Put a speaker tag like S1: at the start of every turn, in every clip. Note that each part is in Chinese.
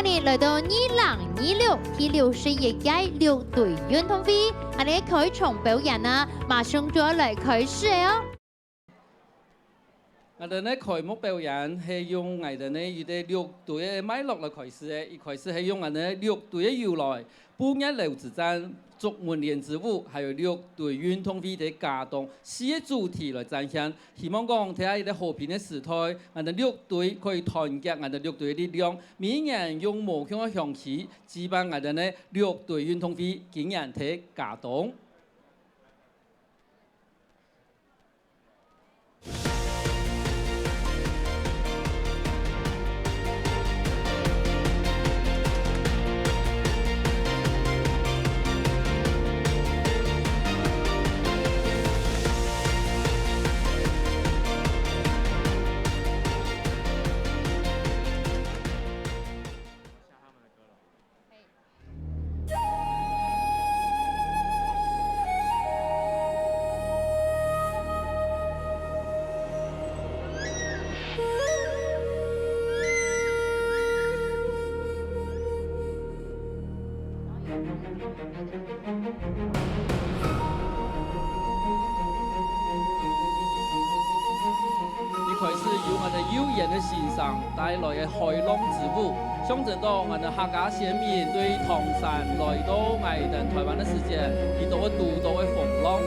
S1: 今年来到2026第61屆六队运动会，我哋開場表演啊，馬上就要嚟開始哦。
S2: 我哋呢開幕表演係用我哋呢一啲六隊嘅脈絡嚟開始嘅，一開始係用我哋六隊嘅由來、半日流子戰、竹門連之舞，還有六隊運動會嘅架動四個主題來展現。希望講睇下呢啲和平嘅時代，我哋六隊可以團結我哋六隊嘅力量，每年用無窮嘅雄氣，舉辦我哋呢六隊運動會，今年睇架動。佢是由我哋悠然嘅欣賞帶來嘅海浪之舞，象徵到我哋客家先民對唐山來到我哋台灣嘅世界，遇到嘅獨到嘅風浪。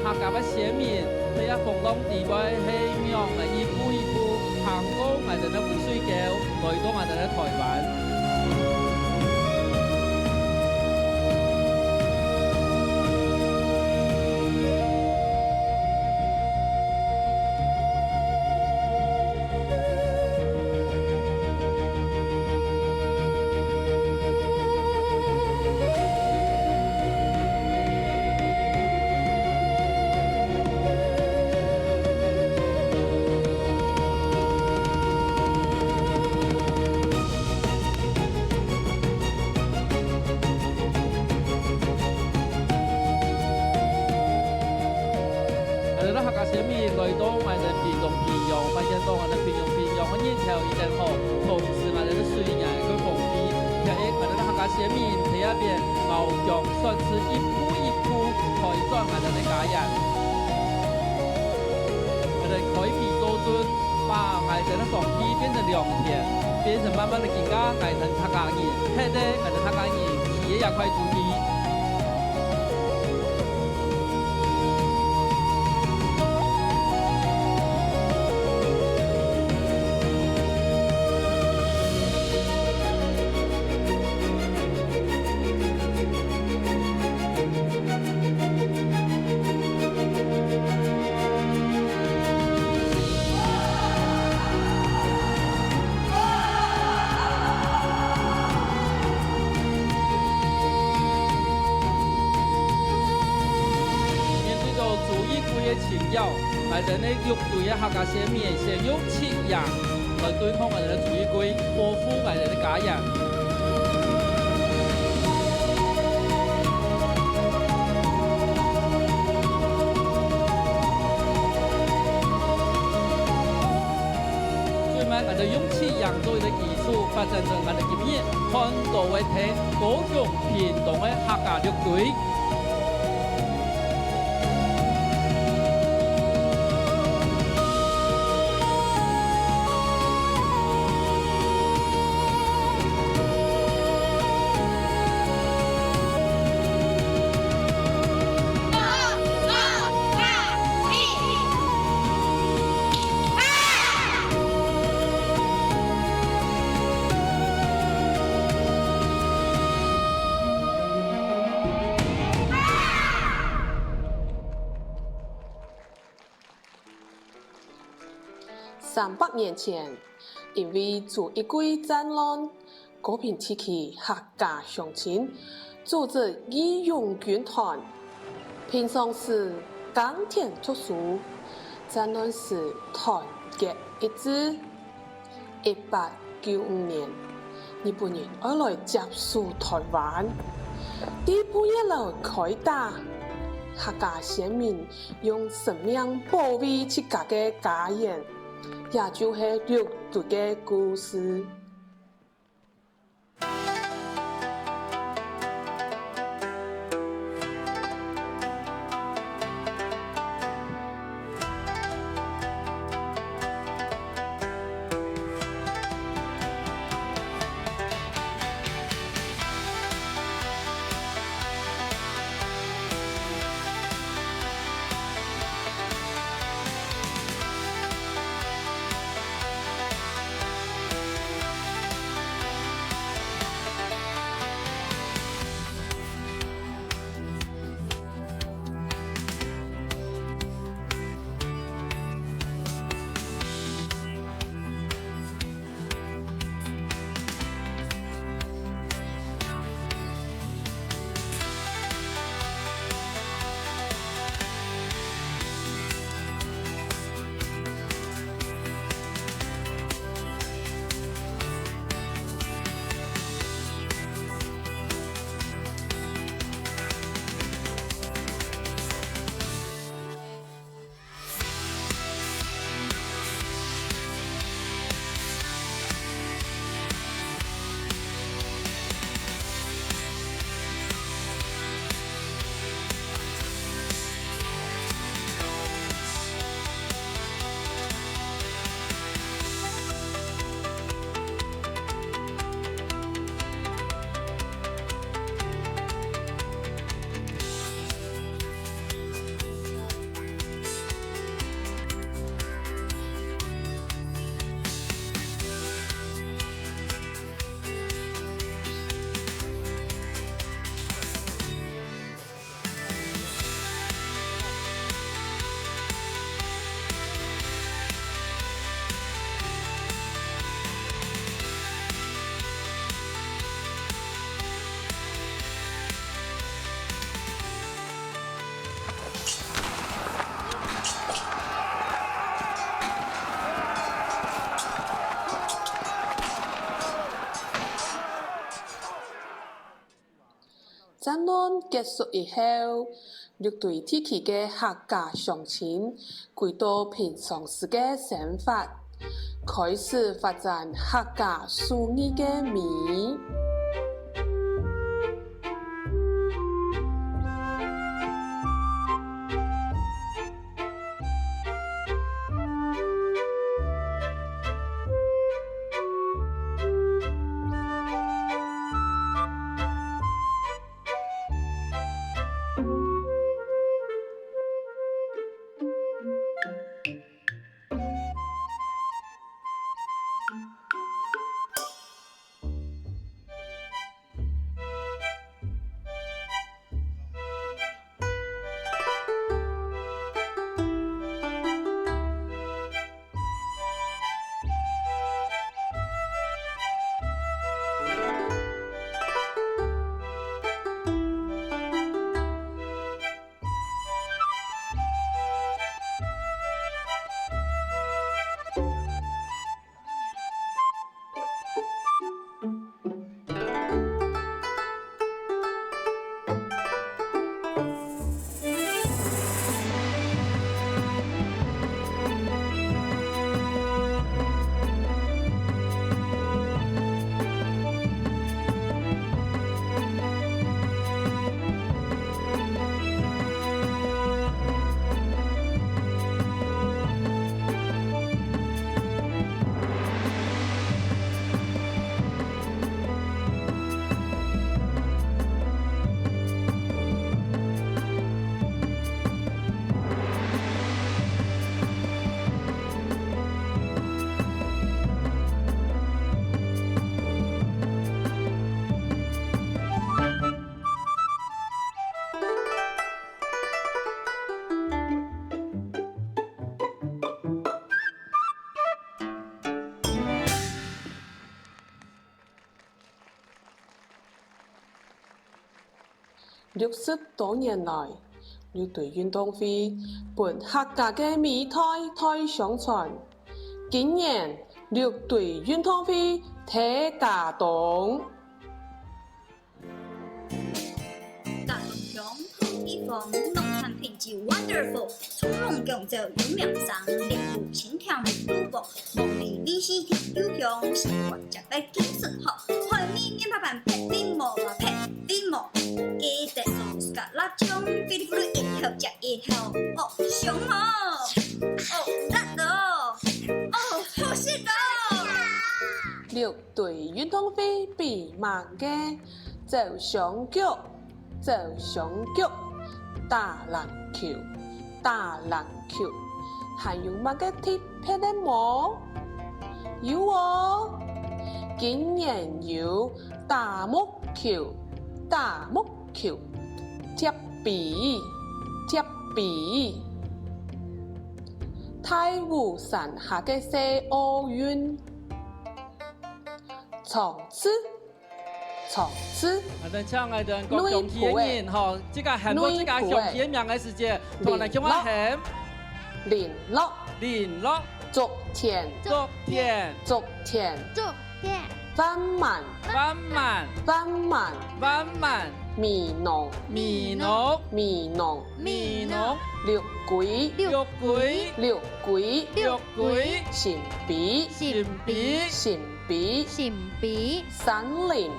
S2: 客家嘅先民，佢一風浪地位係讓嚟一步一步行過我哋嘅湖水橋，來到我哋嘅台灣。客家先民來到我哋屏東屏陽，發現到我哋屏陽嘅日頭已經好，同時我哋嘅水源佢豐富，而且我哋客家先民喺一邊翱翔，算是一步一步改裝我哋嘅家人。我哋改皮做準，把我哋嘅風氣變成良田，變成慢慢的增加我哋客家人，睇得我哋客家人企業也快出去。情要，我哋呢六隊嘅客家先民先用7樣來對抗我哋嘅主義歸，保護我哋嘅家人。所以我哋用7樣作為嘅技術，發展成我哋今日看到嘅睇高雄屏東嘅客家六隊。
S3: 300年前，因为做一季战乱，高平地区客家乡亲组织义勇军团，平常时耕田读书，战乱时团结一致。1895年，日本人要来接收台湾，第半夜来开打。客家先民用生命保卫自家的家园，也就是六队的故事。战乱结束以后，六队地区的客家乡亲回到平常时的生活，开始发展客家术语的美。60多年来，六队运动会本客家嘅美态台相传。今年六队运动会睇家动。
S4: 大龙乡好地方，农产品质 wonderful， 从容广州有名声，连路千条路都过，梦里历史天有香，生活食得精神好，海面面拍板劈冰毛啊劈冰毛，记得送斯卡拉酱，菲律宾一口接一口，哦香哦，哦辣哦，哦好食哦。
S3: 六队运动会比慢嘅走上腳，走上腳，打籃球，打籃球，還有乜嘅貼撇得冇？有哦，今年有打木球，打木球，貼筆，貼筆。太湖山下嘅西奧運。從此，
S2: 我哋唱嘅人各種體嘅人吼，即個很多即個上體名嘅時節，同埋叫我喊
S3: 聯絡，昨天，萬萬，米農，六鬼，神秘，山林，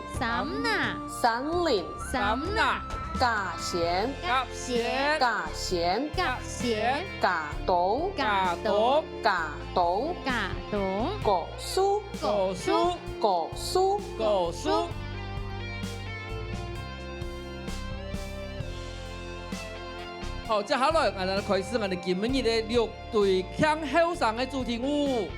S3: 家弦，家棟，果樹。
S2: 好，接下來我哋開始我哋今日嘅六隊向後生嘅主題舞。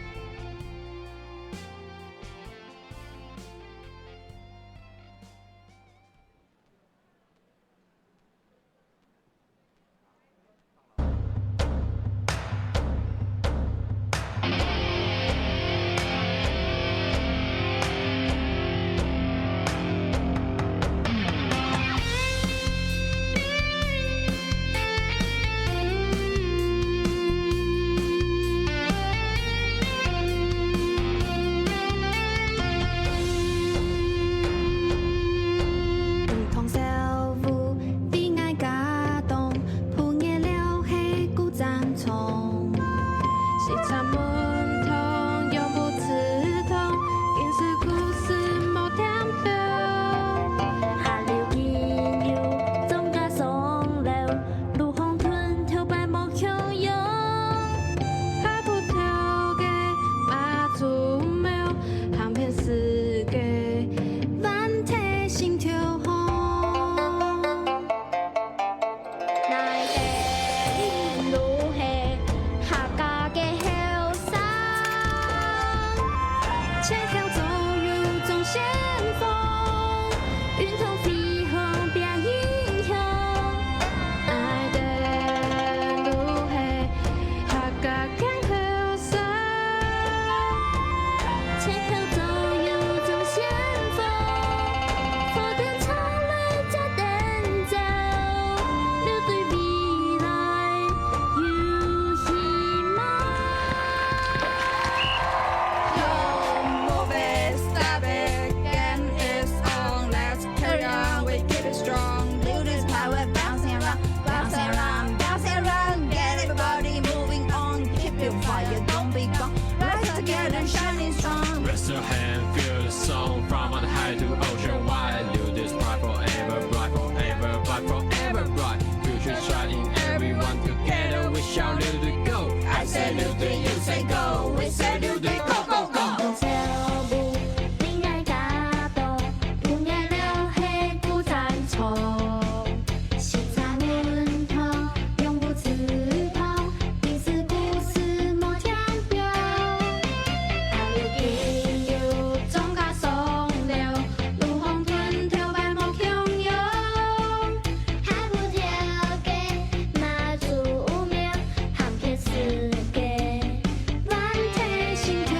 S5: 心。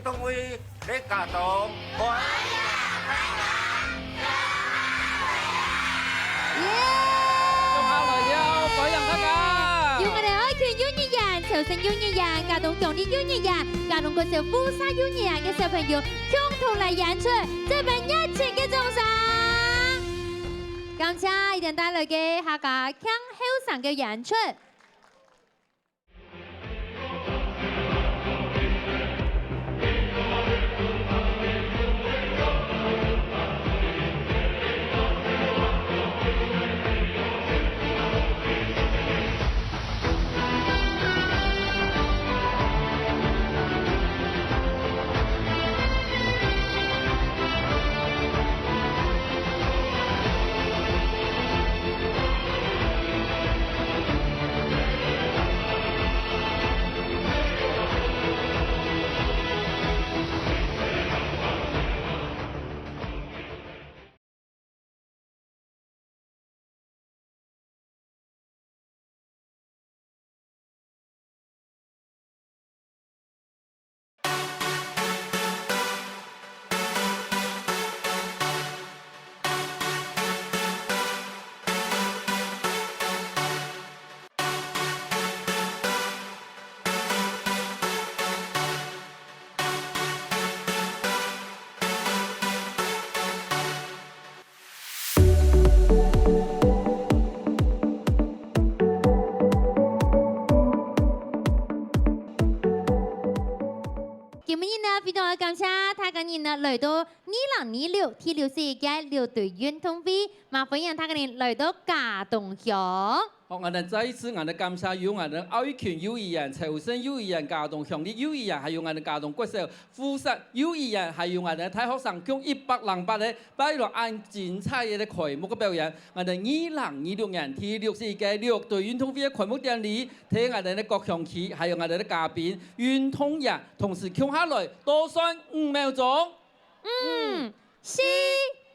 S5: 通會的家動，
S2: 下來了，歡迎大家。
S1: 用我哋愛拳幼兒園、潮汕幼兒園、家棟強烈幼兒園、家棟國小富沙幼兒園嘅小朋友共同嚟演出，這份熱情嘅掌聲。感謝一定帶來嘅客家腔後生嘅演出。今日呢，非常感謝大家人呢來到2026第64屆六隊運動會，麻煩讓大家人來到家棟鄉。
S2: 好，我哋再一次我哋感謝有我哋愛拳幼兒園、潮汕幼兒園、家棟鄉的幼兒園，還有我哋家棟國小富沙幼兒園，還有我哋大學生共108嘅擺落按精彩嘅開幕嘅表演。我哋2026年第64屆六隊運動會嘅開幕典禮，睇我哋嘅各鄉旗，還有我哋嘅嘉賓運動員，同時共下來多算5秒鐘。
S1: 4、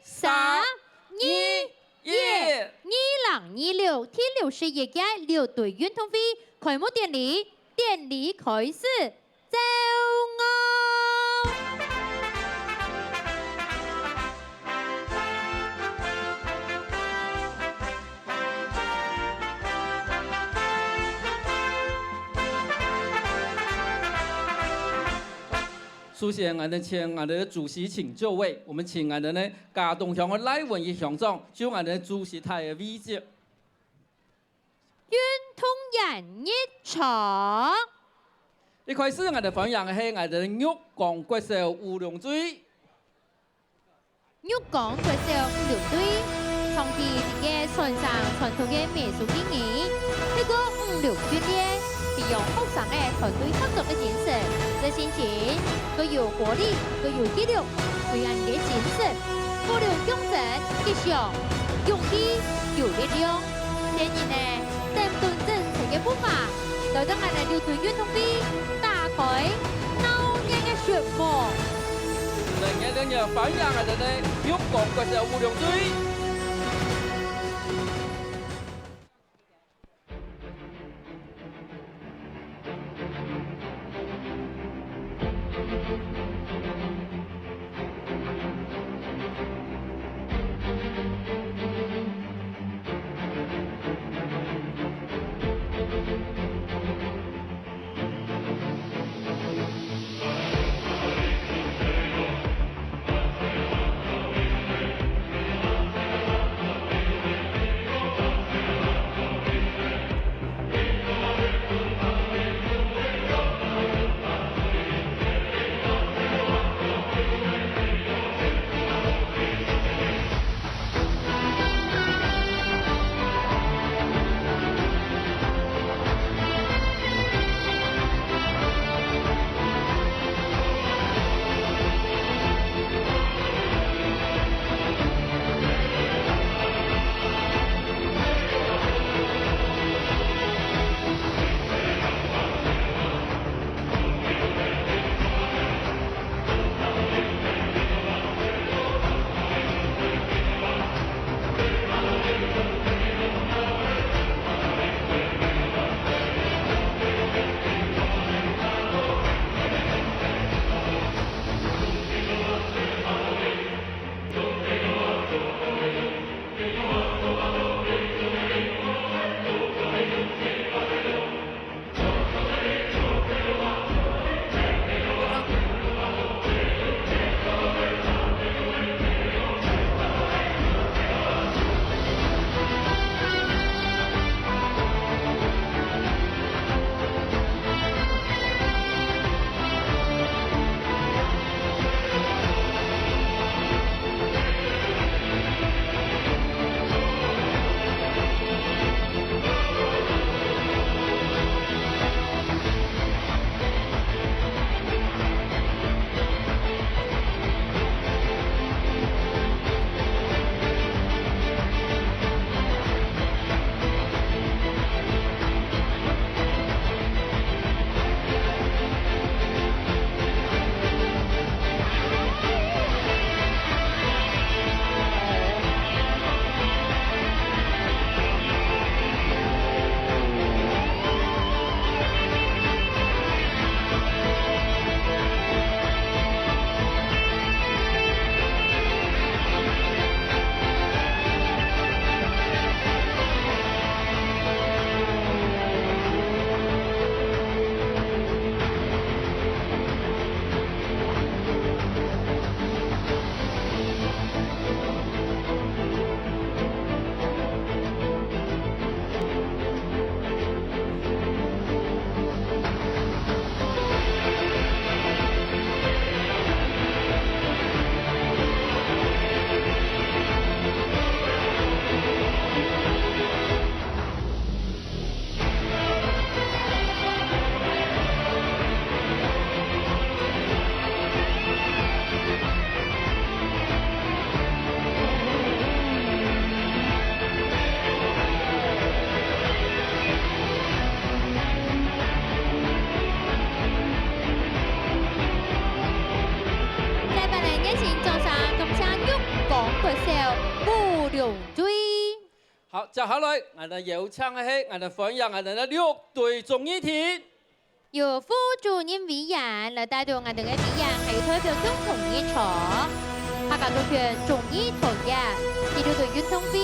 S1: 3、2、1。2026第61屆六隊運動會開幕典禮開始，走我！
S2: 首先，我哋請我哋的主席請就位，我們請我哋呢家棟鄉嘅賴文義鄉長就我哋主席台嘅位置。
S1: 運動員入場。
S2: 一開始我哋歡迎嘅係我哋玉江國小舞龍隊。
S1: 玉江國小舞龍隊長期嘅傳承傳統嘅美術技藝，呢個舞龍訓練利用學生嘅團隊合作嘅精神，這心情具有活力，具有紀律，對人嘅精神，保留忠誠、吉祥、勇氣、有力量。今年呢，整頓整齊嘅步伐，來到我哋六隊運動會，打開鬧熱嘅序幕。
S2: 另一歡迎我哋呢玉江國小舞龍隊。
S1: 请掌声感謝玉港國小舞龍隊。
S2: 好，接下來我哋有請嘅係我哋歡迎我哋嘅6隊綜藝團。
S1: 由副主任委員來帶動我哋嘅委員係代表共同演出。客家族團綜藝團嘅第6隊運動會，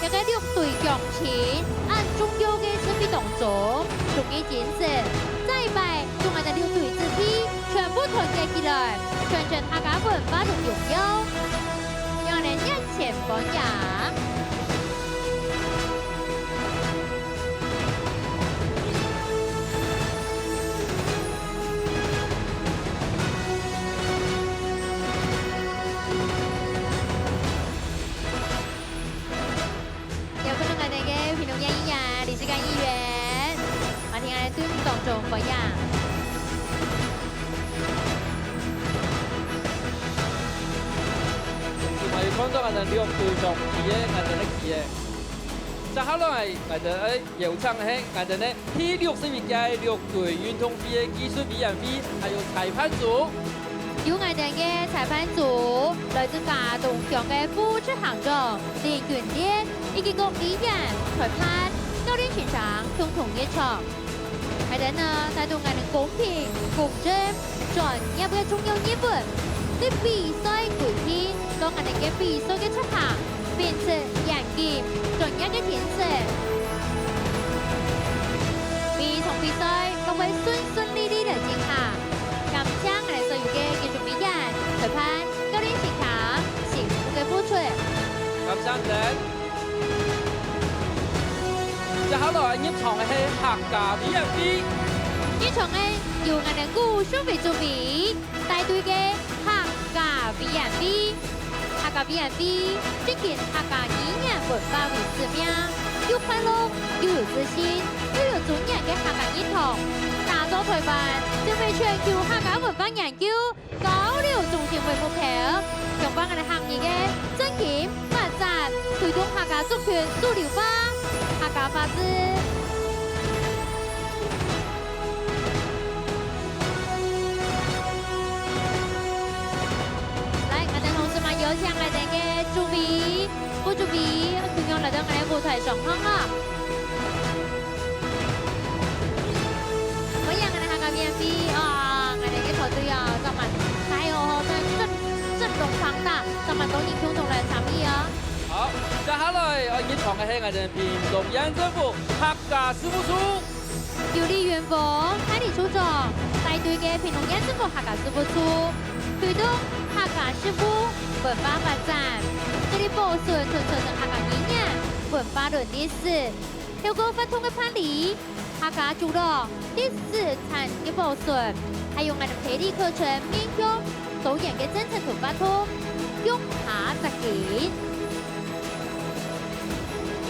S1: 有個6隊強前按重要嘅設備當中，綜藝展示再擺將我哋6隊肢體全部團結起來，傳承客家文化同榮耀，讓我哋熱情歡迎。當中歡迎，
S2: 同埋看到我哋6隊上旗嘅，我哋嘅旗嘅。接下來我哋有請嘅係我哋嘅第61屆6隊運動會嘅技術委員會，還有裁判組。
S1: 有我哋嘅裁判組來自嘉東鄉嘅副執行長林俊烈，以及各委員、裁判、教練全場共同演出。係等呢，帶動我哋公平、公正、專業嘅重要義務，對比賽具體，當我哋嘅比賽嘅出行，變成嚴謹、專業嘅展示。每場比賽都會順利地進行。感謝我哋所有嘅技術委員、裁判、教練現場辛苦嘅付出。
S2: 感謝你。接下來入場嘅係客家委員會，
S1: 入場嘅由我哋古雙為主委帶隊嘅客家委員會。客家委員會即見客家語言文化為使命，又快樂又有自信又有尊嚴嘅客家認同，打造台灣成為全球客家文化研究交流中心為目標，強化我哋行業嘅振興發展，推動客家族群主流化。客家法治。來，我哋同事們有請我哋嘅主委、副主委，同樣來到我哋舞台上方啦。歡迎我哋客家委員會啊！我哋嘅團隊啊，今日太好，陣容龐大，今日多年共同來參與啊！
S2: 好，接下來我入場嘅係我哋屏東縣政府客家事務處，
S1: 由李元鳳、海里處長帶隊嘅屏東縣政府客家事務處，推動客家事務文化發展，這裡保存傳承客家語言文化論歷史，透過發通嘅辦理，客家主導歷史產業保存，還有我哋培力課程面向導演嘅真誠同發通，用下實踐。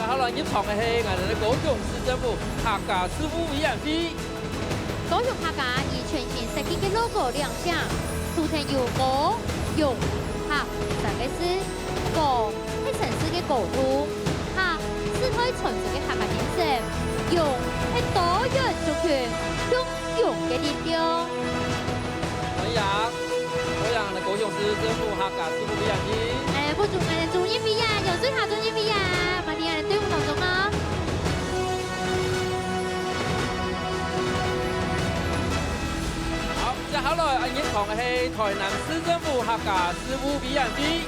S2: 接下來入場嘅係我哋嘅高雄市政府客家事務委員會。
S1: 高雄客家以全新設計嘅 logo 亮相，圖騰由高雄客三個字，高係城市嘅高度，客是可以傳承嘅客家精神，勇係多元族群擁有嘅力量。
S2: 歡迎我哋高雄市政府客家事務委員會。
S1: 副主任主任委員，有最下主任委員，馬丁人隊伍當中啊。
S2: 好，接下來我入場嘅係台南市政府客家事務委員會。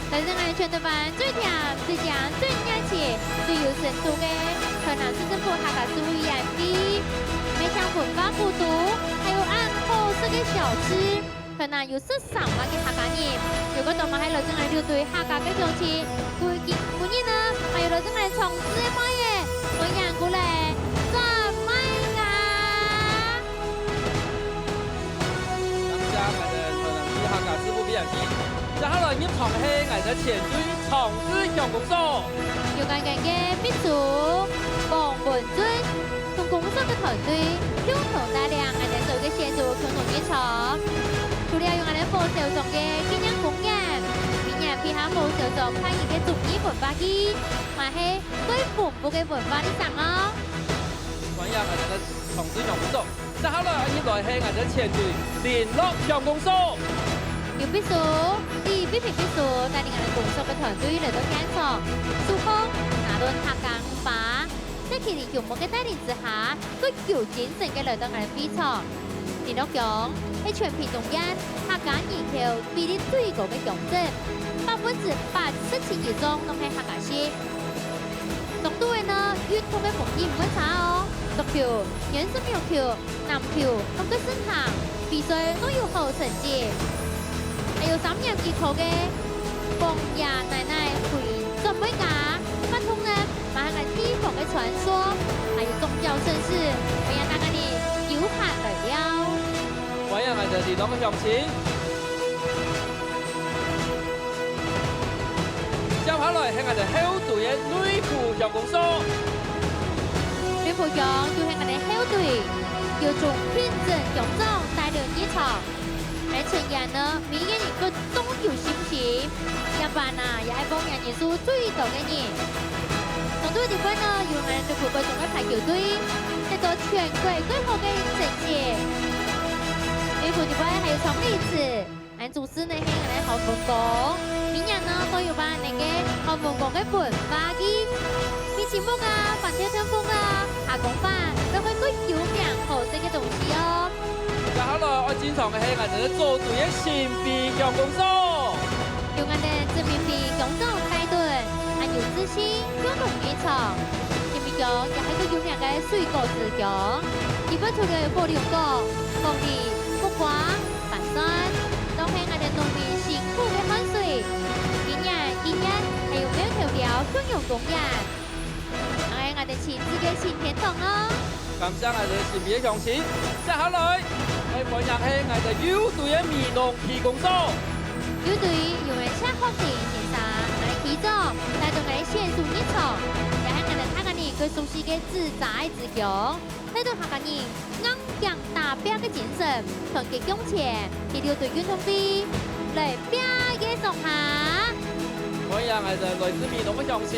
S1: 來自我哋全台灣最甜、最正、最熱情、最有深度嘅台南市政府客家事務委員會，每項文化古都，還有按好食嘅小吃。台南有13萬嘅客家人，如果同埋喺來自我哋6隊客家嘅鄉親，每日呢，還有來自我哋從事嘅乜嘢，歡迎過嚟做乜㗎？
S2: 感謝我哋台南市客家事務委員會。接下來入場嘅係我哋前隊創知鄉公所，
S1: 有我哋嘅秘書黃文尊同公所嘅團隊共同帶領我哋所有嘅協助共同演出。除了用我哋報銷中嘅紀念公演，明年配合報銷中開業嘅綜藝文化季，還係最豐富嘅文化歷史哦。
S2: 歡迎我哋嘅創知鄉公所。接下來入來係我哋前隊聯絡鄉公所，
S1: 有秘书，以批评秘书帶領我哋工作嘅團隊嚟到現場，曙光拿到客家話，在佢哋項目嘅帶領之下，佢有精神嘅嚟到我哋會場。連續講喺全片中間，客家人口比例最高嘅鄉鎮，87%以上都係客家縣。總隊呢，運動嘅風氣唔會差哦。足球、原生苗球、籃球同個身行比賽都有好成績。還有3年級考嘅鳳爺奶奶會準備㗎，不同人馬上地方嘅傳說，還有宗教盛事，歡迎大家哋有閒來了。
S2: 歡迎我哋嚟到嘅鄉親。接下來係我哋後隊嘅女僕鄉公所。
S1: 女僕鄉就係我哋後隊，要從天正鄉長帶領一場。而且人呢，每個人個都有心情，一般啊也係幫人人數最多嘅人。總隊地方呢，有我哋女僕嘅總嘅排球隊，得到全國最好嘅成績。女僕地方還有雙例子，俺組織呢係我哋好風光，每年呢都有把那個好風光嘅本發嘅，比節目啊、反跳跳風啊、下公飯，都會個有名好食嘅東西哦。
S2: 接下來我展場嘅係我哋組隊嘅新兵鄉公所，
S1: 用我哋自民兵鄉長帶隊，還有自信共同一場。新兵鄉也係個有名嘅水果之鄉，地方除了有火龍果、鳳梨、木瓜、白蒜，都係我哋農民辛苦嘅汗水。今年還有苗條寮享用公園，係我哋親子嘅新天堂哦。
S2: 感謝我哋新兵嘅鄉親。接下來係歡迎係我哋友隊嘅美濃區公所。
S1: 友隊用嚟車學地先生，我哋區長帶動我哋先數一場，也係我哋客家人最熟悉嘅自在之鄉，帶動客家人硬頸打拼嘅精神，團結向前，第六隊運動隊嚟拼嘅上下。
S2: 歡迎我哋來自美濃嘅鄉親。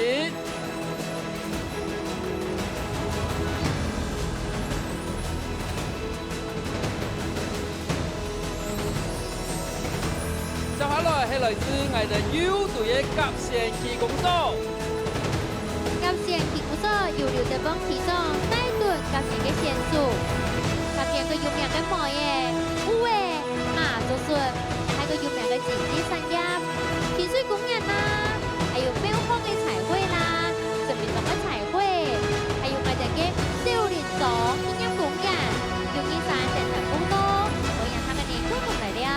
S2: 接下來係來自我哋友隊嘅甲線區公所。
S1: 甲線區公所由劉德邦區長帶隊甲線嘅線數，甲線個有名嘅模嘢，烏誒馬祖順，還個有名嘅自治產業，天水公園啦，還有廟方嘅彩繪啦，順便同嘅彩繪，還有我哋嘅少年莊紀念公園，用金山電台公路，歡迎他們嚟共同來了。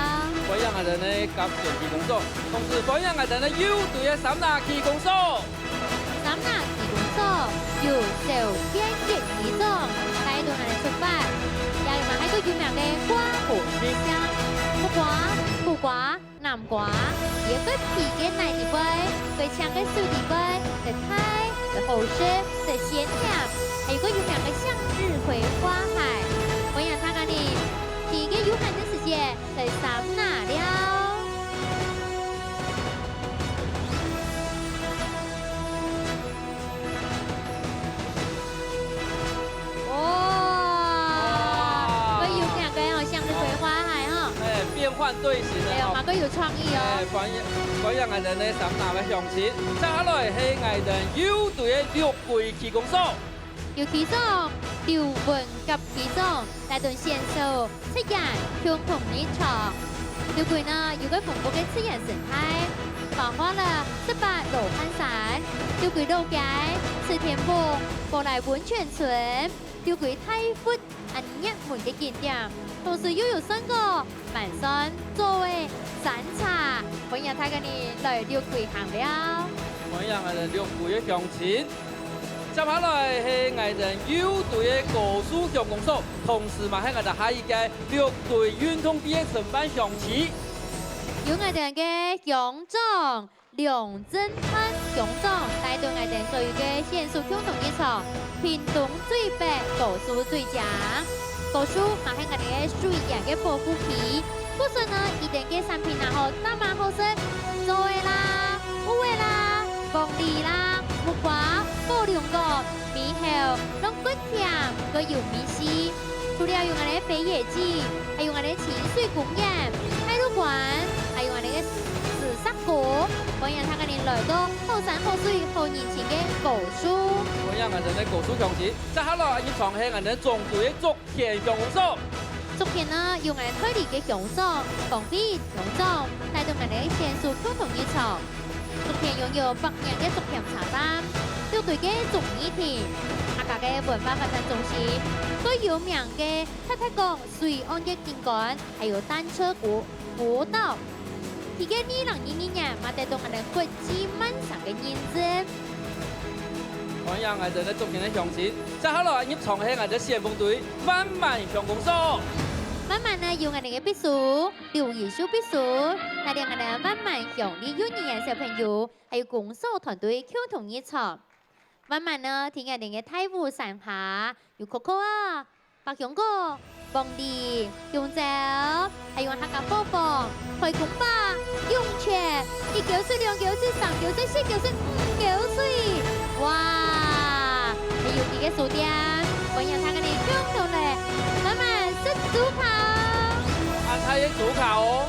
S2: 歡迎我哋嘅甲線區公所，同時歡迎我哋嘅友隊嘅三亞區公所。
S1: 三亞區公所由邵天傑區長帶動我哋出發，也有埋喺個有名嘅瓜河之鄉，木瓜、苦瓜、南瓜，也個皮嘅奶地杯，對搶嘅水地杯，對菜、對好食、對鮮甜，還有個有名嘅向日葵花海，歡迎大家嚟，皮嘅有限嘅時間嚟三亞了。
S2: 變換隊形
S1: 哎呦，馬哥有創意哦！
S2: 歡迎我哋呢三亞嘅鄉親。接下來係我哋友隊嘅六會區公所。
S1: 由區長劉文及區長帶動線數七人共同一場。六會呢有個豐富嘅自然生態，包括了18羅漢山、六會老街、池田坡、過來溫泉村、六會太闊安熱門嘅景點。同時又有3個板山作為山茶，歡迎大家你來六會行了。
S2: 歡迎我哋六會嘅鄉親。接下來係我哋友隊嘅高數鄉公所，同時嘛係我哋下一屆六隊運動隊嘅承辦鄉親。
S1: 有我哋嘅鄉長梁振漢鄉長帶動我哋所有嘅線數共同一場，屏東最北，高數最強。高數嘛係我哋嘅水源嘅保護區，故說呢一定嘅產品然後大馬好食，做嘅啦、烏嘅啦、鳳梨啦、木瓜、火龍果、獼猴，攏骨甜，個有米絲。除了有我哋嘅北野雞，還有我哋清水公園、海陸館，還有好水好年轻嘅古书。
S2: 我让俺哋古书强势，接下来要创起俺哋中队嘅足田强攻手。
S1: 足片呢，用嚟推理嘅強手，防備強壯，帶動人哋戰術共同一場。足片擁有百年嘅足片茶山，六隊嘅足語田，客家嘅文化發展中心，最有名嘅太太宮水岸嘅景觀，還有單車古道。佢嘅2022年，嘛帶動人哋國際漫上嘅認證。
S2: 我讓俺哋嘅足田嘅強勢，接下來要創起俺哋先鋒隊萬萬強攻手。
S1: 慢慢呢，用我哋嘅筆數，劉義修筆數，帶領我哋慢慢向啲幼兒園小朋友，還有攻守團隊共同一場。慢慢呢，聽我哋嘅太湖山下，有 Coco 啊、白熊哥、邦迪、永州，還有客家寶寶、開工吧、永泉，1、9歲、2、9歲、3、9歲、4、9歲、5、9歲，哇！還有幾個數點，歡迎他跟你共同嚟，慢慢。主考，
S2: 阿太嘅主考哦。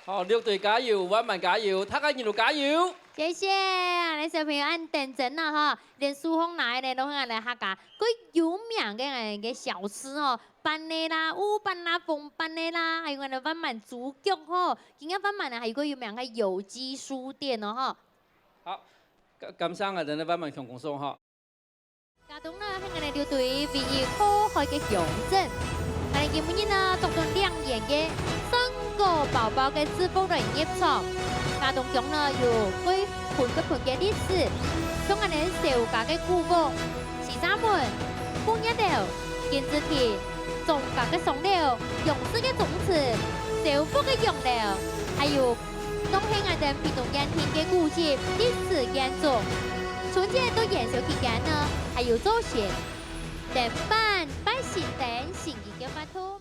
S2: 好，6隊加油，萬萬加油，大家一路加油！
S1: 謝謝，你小朋友按認真啦哈，連蘇紅奶咧都係嚟客家，佢有名嘅小吃哦，班的啦、烏班啦、鳳班的啦，還有我哋萬萬豬腳吼，今日萬萬呢還有個有名嘅有機書店哦哈。
S2: 好，感謝我哋嘅萬萬強攻手哈。
S1: 家中呢係我哋6隊唯一可愛嘅鄉鎮，我哋今日呢讀到2年嘅3個寶寶嘅制服人業廠。家中中呢有幾盤嘅歷史，從我哋小家嘅古屋、西沙門、半一寮、建築田、種家嘅松寮、用絲嘅種子、小福嘅用料，還有東興我哋屏東煙田嘅古蹟歷史建築。春節到元宵期間呢，還有做鞋、電板、擺新燈、新意嘅發圖。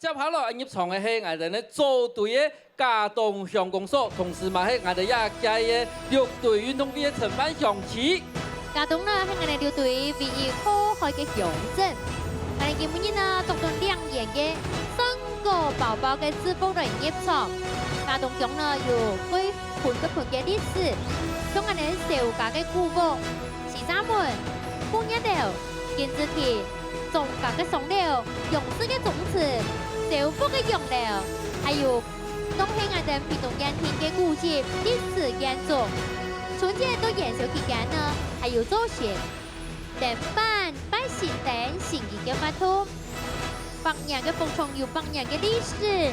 S2: 接下來入場嘅係我哋咧組隊嘅家東鄉公所，同時嘛係我哋一屆嘅6隊運動員嘅承辦鄉旗。
S1: 家東呢係我哋6隊唯一可愛嘅鄉鎮，我哋今日呢讀到2年嘅3個寶寶嘅制服人業廠。家東中呢有幾盤嘅歷史，從我哋小家嘅古屋、西沙門、半一寮、建築田、種家嘅松寮、用絲嘅種子。小福嘅用料，還有東興我哋屏東煙田嘅古蹟歷史建築。春節到元宵期間呢，還有做鞋、電板、擺新燈、新意嘅發圖。百年嘅风霜，有百年嘅历史，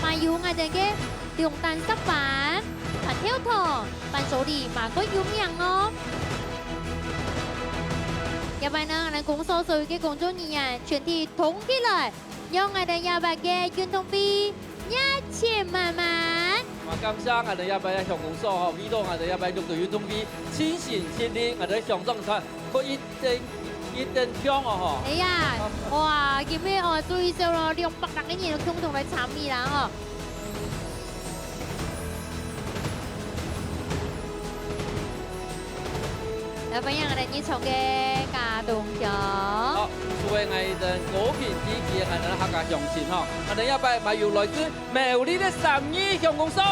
S1: 还有我哋嘅龍丹濕板、彈跳糖、伴手禮，嘛個有名哦。要不然呢，我哋公所所有嘅工作人員全體同起來，讓我哋亞白嘅運動比1000萬萬。
S2: 我感謝我哋一班嘅鄉公所吼，為到我哋一班陸隊運動員親身親力，我哋上狀態，佢一定強哦吼。
S1: 哎呀，哇，今日哦最少咯200人嘅人都共同來參與啦哦。要分享我哋日常嘅家動獎。
S2: 好，作為藝人果片之記藝人客家鄉親吼，我哋一班咪要來自苗栗嘅32鄉公所。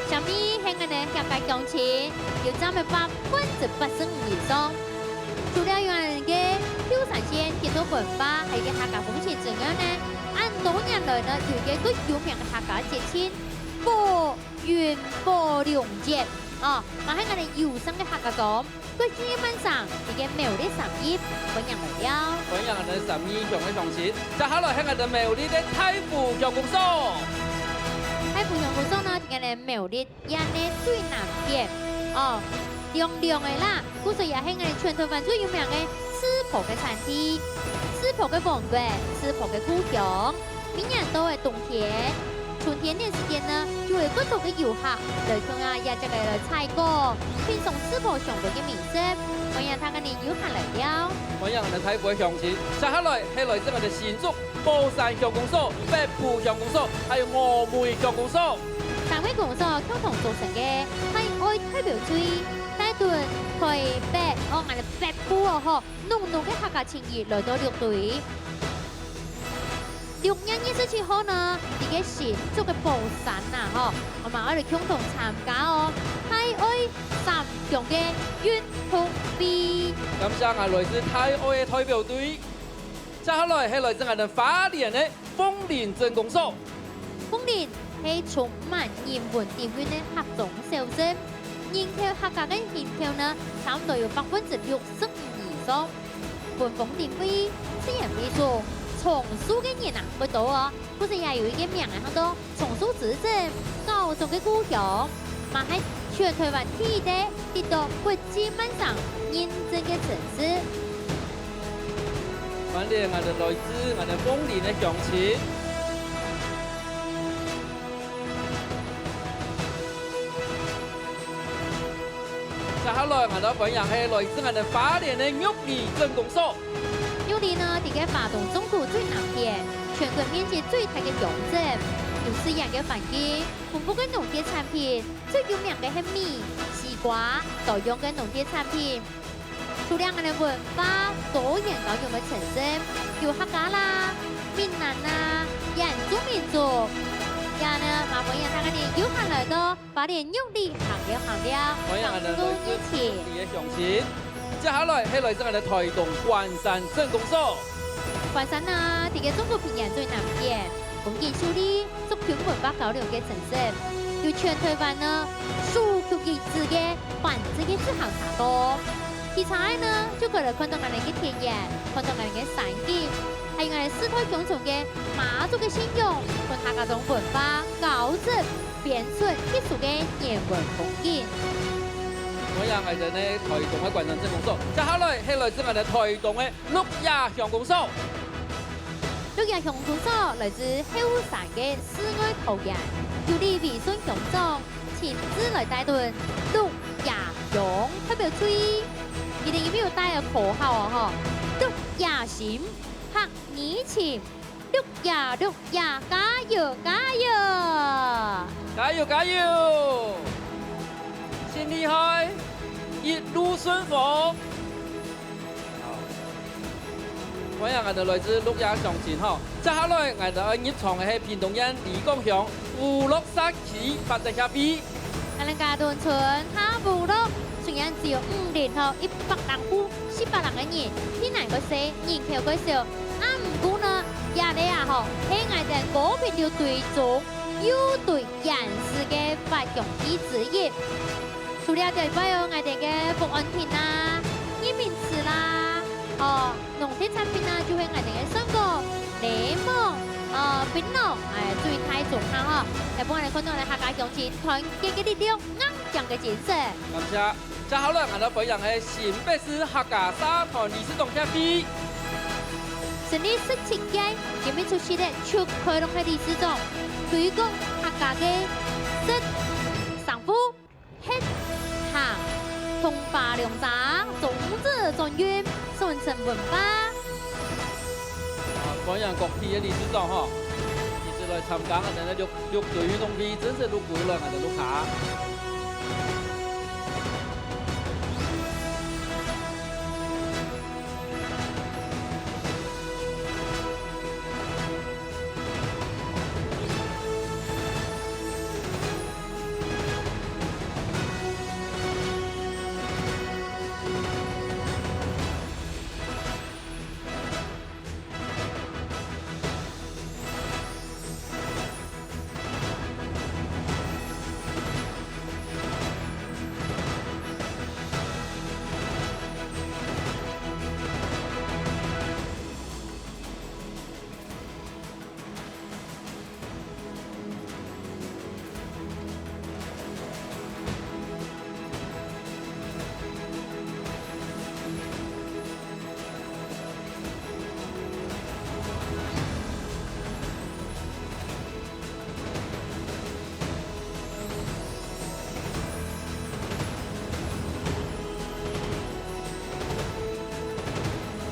S1: 上面係我哋客家鄉親，要佔嘅85%以上。除了有人嘅挑產線、見到文化係嘅客家風情之外呢，按多年來呢，有嘅個有名嘅客家節慶，播元播龍節，哦，嘛喺我哋遊生嘅客家講。佢基本上已經苗栗31分享嚟了。
S2: 分享我哋32鄉嘅鄉親，接下來係我哋苗栗嘅太湖鄉公所。
S1: 太湖鄉公所呢，係我哋苗栗縣嘅最南邊，哦，亮亮嘅啦，故所也係我哋全台灣最有名嘅吃婆嘅產地，吃婆嘅王國，吃婆嘅故鄉。每年都係冬天。春天呢時間呢，就會各度嘅遊客來看啊，也就嚟來採果，品嘗吃婆上島嘅美食。歡迎他嘅年遊客來了。
S2: 歡迎我哋太湖嘅鄉親，接下來係來自我哋新竹寶山鄉公所、北埔鄉公所，還有峨眉鄉公所。
S1: 三位公所共同組成嘅係愛代表隊，帶隊台北，我哋北埔哦嗬，濃濃嘅客家情誼來到綠隊。6月27號呢，呢個新竹嘅寶山啊，嗬，我哋共同參加哦，太愛3強嘅運動比。
S2: 感謝我來自太愛嘅代表隊，接下來係來自我哋花蓮嘅豐年鎮公所。
S1: 豐年係充滿人文底蘊嘅客種小鎮，人口客家嘅人口呢，差唔多有65%以上。本豐年比雖然未做。松樹嘅人啊，不多哦，不是也有一個名嘅好多松樹之鎮，高雄嘅故鄉，嘛喺全台灣第一個得到國際文上認證嘅城市。
S2: 反正我哋來自我哋豐年嘅鄉親。接下來我哋分享係來自我哋花蓮嘅玉里鎮公所。
S1: 玉里呢，喺個華東中部最南邊，全國面積最大嘅鄉鎮，有4樣嘅環境，豐富嘅農業產品，最有名嘅係米、西瓜、多樣嘅農業產品。除了我哋文化多元多樣嘅城鎮，有客家啦、閩南啦、原住民族，也呢，麻煩人睇我哋遊客來到花蓮玉里行了，
S2: 歡迎我哋來自玉里嘅鄉親。接下來係來自我哋台東關山鎮公所。
S1: 關山呢，喺個中國平原最南邊，風景秀麗，足球文化交流嘅城市，有全台灣呢數據一致嘅繁殖嘅自行茶多。其他呢，就可以看到我哋嘅田野，看到我哋嘅山景，還有我哋四代共存嘅馬祖嘅信仰，同客家種文化交織變出藝術嘅人文風景。
S2: 我有我哋呢台東嘅關山鎮公所，接下來係來自我哋台東嘅鹿野鄉公所。
S1: 鹿野鄉公所來自後山嘅世外桃源，由李維順鄉長親自來帶隊，鹿野鄉代表隊，一定要帶個口號啊！嗬，鹿野心，客你情，鹿野加油加油！
S2: 加油加油！新厲害，一路順風。歡迎我哋來自鹿野鄉親吼，接下來我哋入場嘅係屏東縣李港鄉湖綠沙區發展協會。
S1: 我哋嘉頓村下湖綠雖然只有5年後100人戶400人嘅人，天然個細，人口個少，唔過呢，也咧啊嗬，喺我哋嗰邊條隊中有隊人士嘅發揚地之一。除了就包有我哋嘅福安片啦、伊麵豉啦，哦，農產品啦，就係我哋嘅水果、檸雷蒙、槟榔，最太重下吼，来帮我哋看到嚟客家乡亲团结嘅力量，硬强嘅精神。
S2: 感謝。接下來我哋分享嘅新北市客家社團理事長協會。
S1: 成立17屆，前面出席嘅出開動嘅理事長，推廣客家嘅食、尚富、吃、行、通霸良雜、種子種韻、傳承文化。
S2: 分享各地嘅理事長嗬，其實來參加我哋嘅六隊運動會，真係都鼓勵我哋ลูกค้า。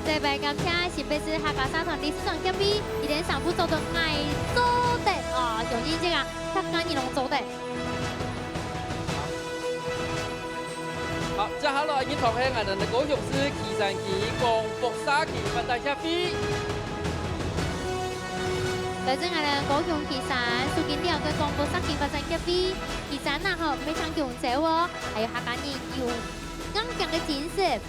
S1: 特別感謝新北市客家社團理事長協會，伊哋上副做到愛做的哦，上真正啊，客家人攏做的。
S2: 好，接下來要同係我哋嘅高雄市旗山區廣福沙區發展協會。
S1: 來自我哋高雄旗山蘇建寮嘅廣福沙區發展協會，旗山啊吼非常強勢哦，還有客家人有硬強嘅精神。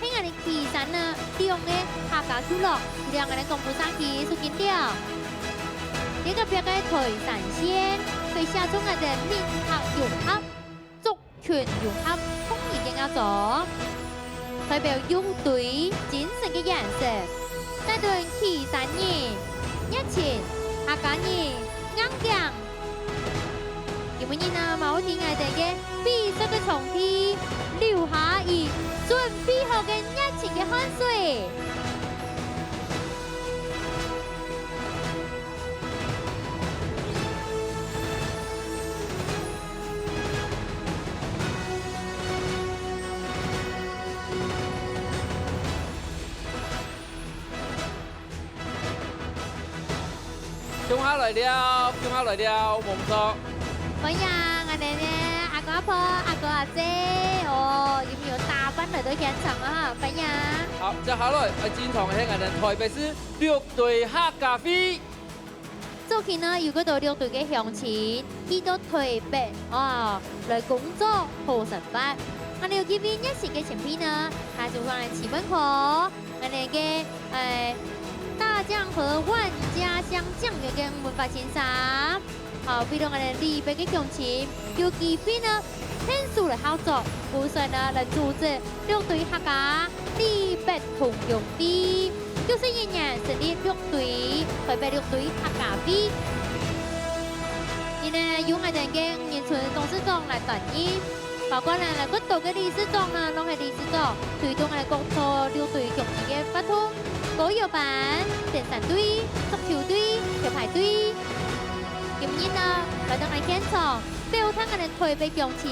S1: 喺我哋旗山呢，利用嘅客家村落，利用我哋廣福沙區蘇建寮，呢個標嘅台山縣，對下中我哋民客融合、族群融合、風宜嘅合作，代表勇隊精神嘅顏色，帶動旗山人熱情、客家人硬強。今日呢，冇聽我哋嘅比賽嘅場地，留下以準備好嘅熱情嘅汗水。
S2: 中下來了，中下來了，冇錯。
S1: 歡迎我哋嘅阿公阿婆、阿哥阿姐，哦，有冇大班嚟到現場啊？歡迎！
S2: 好，接下來我經常喺我哋台北市六隊客家會。
S1: 早期呢，如果到六隊嘅鄉親，去到台北哦來工作好生活。我哋要見面一時嘅前輩呢，係做翻嚟前門口，我哋嘅大將和萬家香醬嘅嘅文化欣賞。好，比如我哋離別嘅鄉親，有機會呢，天數嚟合作，互相呢嚟組織六隊客家離別同用地，就是一年成立六隊，台北六隊客家會。而呢，由我哋嘅吳延春董事長嚟擔任，包括呢嚟嗰度嘅理事長呢，都係理事長，推動我哋各處六隊鄉親嘅發通。歌謠班、電扇隊、足球隊、橋牌隊，今日呢來到我哋現場，表達我哋台北鄉親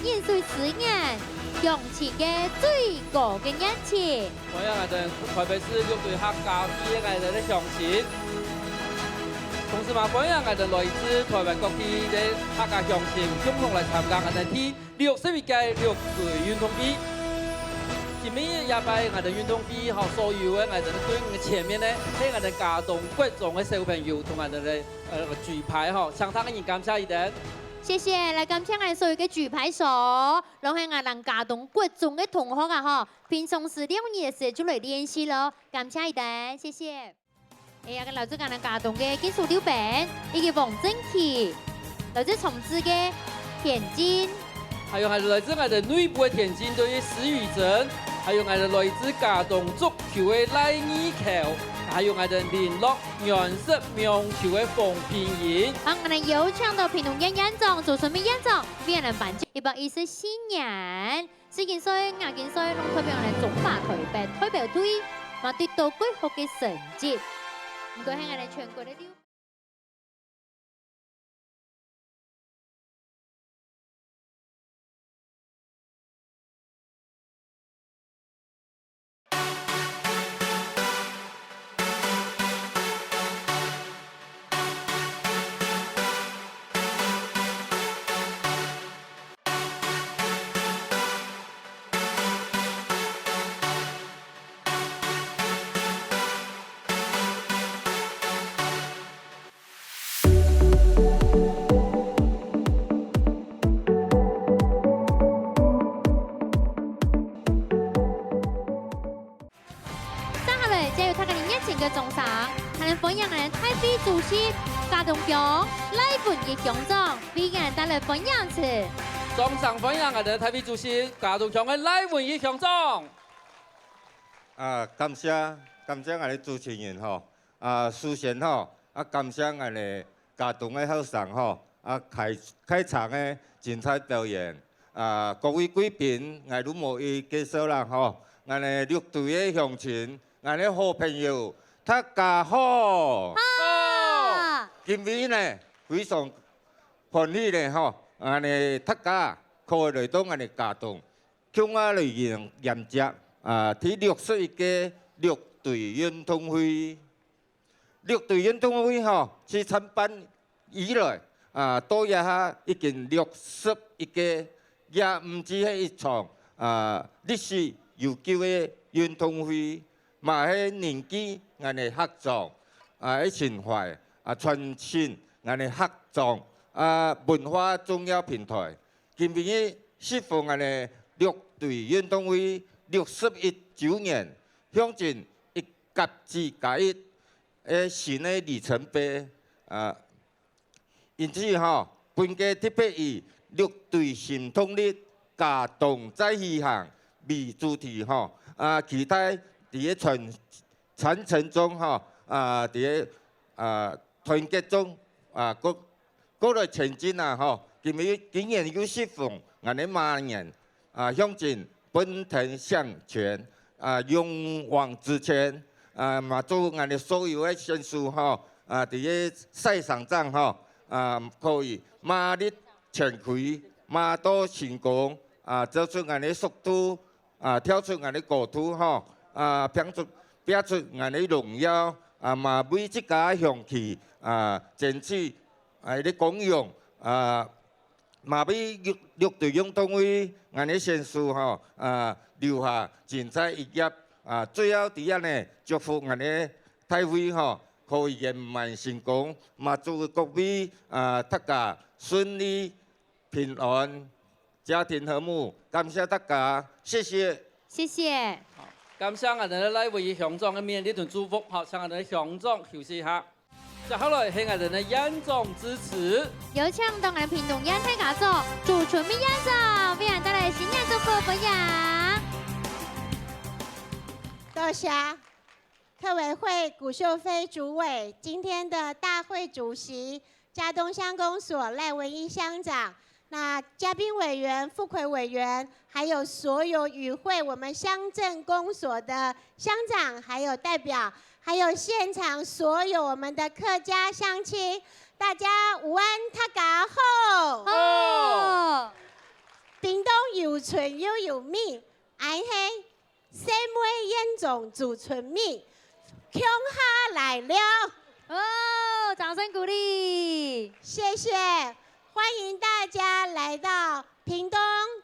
S1: 延續10年鄉親嘅最高嘅熱情。
S2: 歡迎我哋台北市六隊客家會我哋嘅鄉親，同時嘛歡迎我哋來自台灣各地嘅客家鄉親，共同來參加我哋第61屆六隊運動會。今日也拜我哋運動會和所有嘅我哋隊伍嘅前面呢，喺我哋家中貴重嘅小朋友同我哋嘅舉牌嗬，相當嘅人感謝一點。
S1: 謝謝，來感謝我哋所有嘅舉牌手，然後係我哋家中貴重嘅同學啊嗬，平常時練嘢時就嚟練習咯，感謝一點，謝謝。哎呀，留住我哋家中嘅技術溜餅，以及黃正琪，留住從事嘅田徑，
S2: 還有係來自我哋內部嘅田徑隊施宇珍。還有我哋來自家中足球嘅賴義橋，还有我哋联络原色苗球的冯平莹。
S1: 好，我们有请到屏东县县长做准备县长，为人颁奖114年，40岁、50岁，拢代表我哋中华台北代表队，嘛得到贵好嘅成绩。唔该，喺我哋全国的。嘅中赏，还能分享我们台北主席嘉东强赖文义强总为我们带来分享词。
S2: 中赏分享我哋台北主席嘉东强嘅赖文义强总。
S5: 感谢我哋主持人吼，首先吼，感谢我哋嘉东嘅学生吼，开场嘅精彩表演，各位贵宾，我哋无意介绍啦吼，我哋绿队嘅乡亲，我哋好朋友。大家好，今日呢非常欢喜呢吼，大家可以来到我哋嘉东，向我嚟演讲第61屆绿队运动会。绿队运动会吼，自参办以来，到也下已經61屆，也唔止係一場歷史悠久嘅運動會，嘛係年紀我哋合作嘅情懷，傳承我哋合作文化重要平台。今年適逢我哋綠隊運動會61週年，向前一甲子加一嘅新嘅里程碑因此本屆特別以綠隊行動力加動再起航為主題期待喺傳承中喺團結中各類前進今年又適逢我哋馬年向前奔騰向前勇往直前嘛祝我哋所有嘅選手喺賽場上可以馬力全開，馬到成功，走出我哋速度，跳出我哋高度，拼出我哋榮耀，嘛為自家雄氣，爭取啲光榮，嘛為綠隊運動會我哋選手留下精彩一頁。最後第一呢，祝福我哋大會可以圓滿成功，嘛祝各位大家順利平安，家庭和睦。感謝大家，謝謝。
S1: 謝謝。
S2: 感謝我哋嘅賴文義鄉長嘅勉勵同祝福，好，請我哋鄉長休息一下。接下來係我哋嘅縣長致辭。
S1: 有請到我哋屏東縣太家組朱春明縣長為我們帶來新年祝福分享。
S6: 多謝客委會古秀飛主委，今天的大會主席嘉東鄉公所賴文義鄉長，那嘉賓委員、副揆委員，還有所有與會我們鄉鎮公所的鄉長，還有代表，還有現場所有我們的客家鄉親，大家午安，大家好。
S1: 好。
S6: 屏東有春又有蜜，俺係三位縣長朱春蜜。鄉下來了，
S1: 哦，掌聲鼓勵，
S6: 謝謝，歡迎大家來到屏東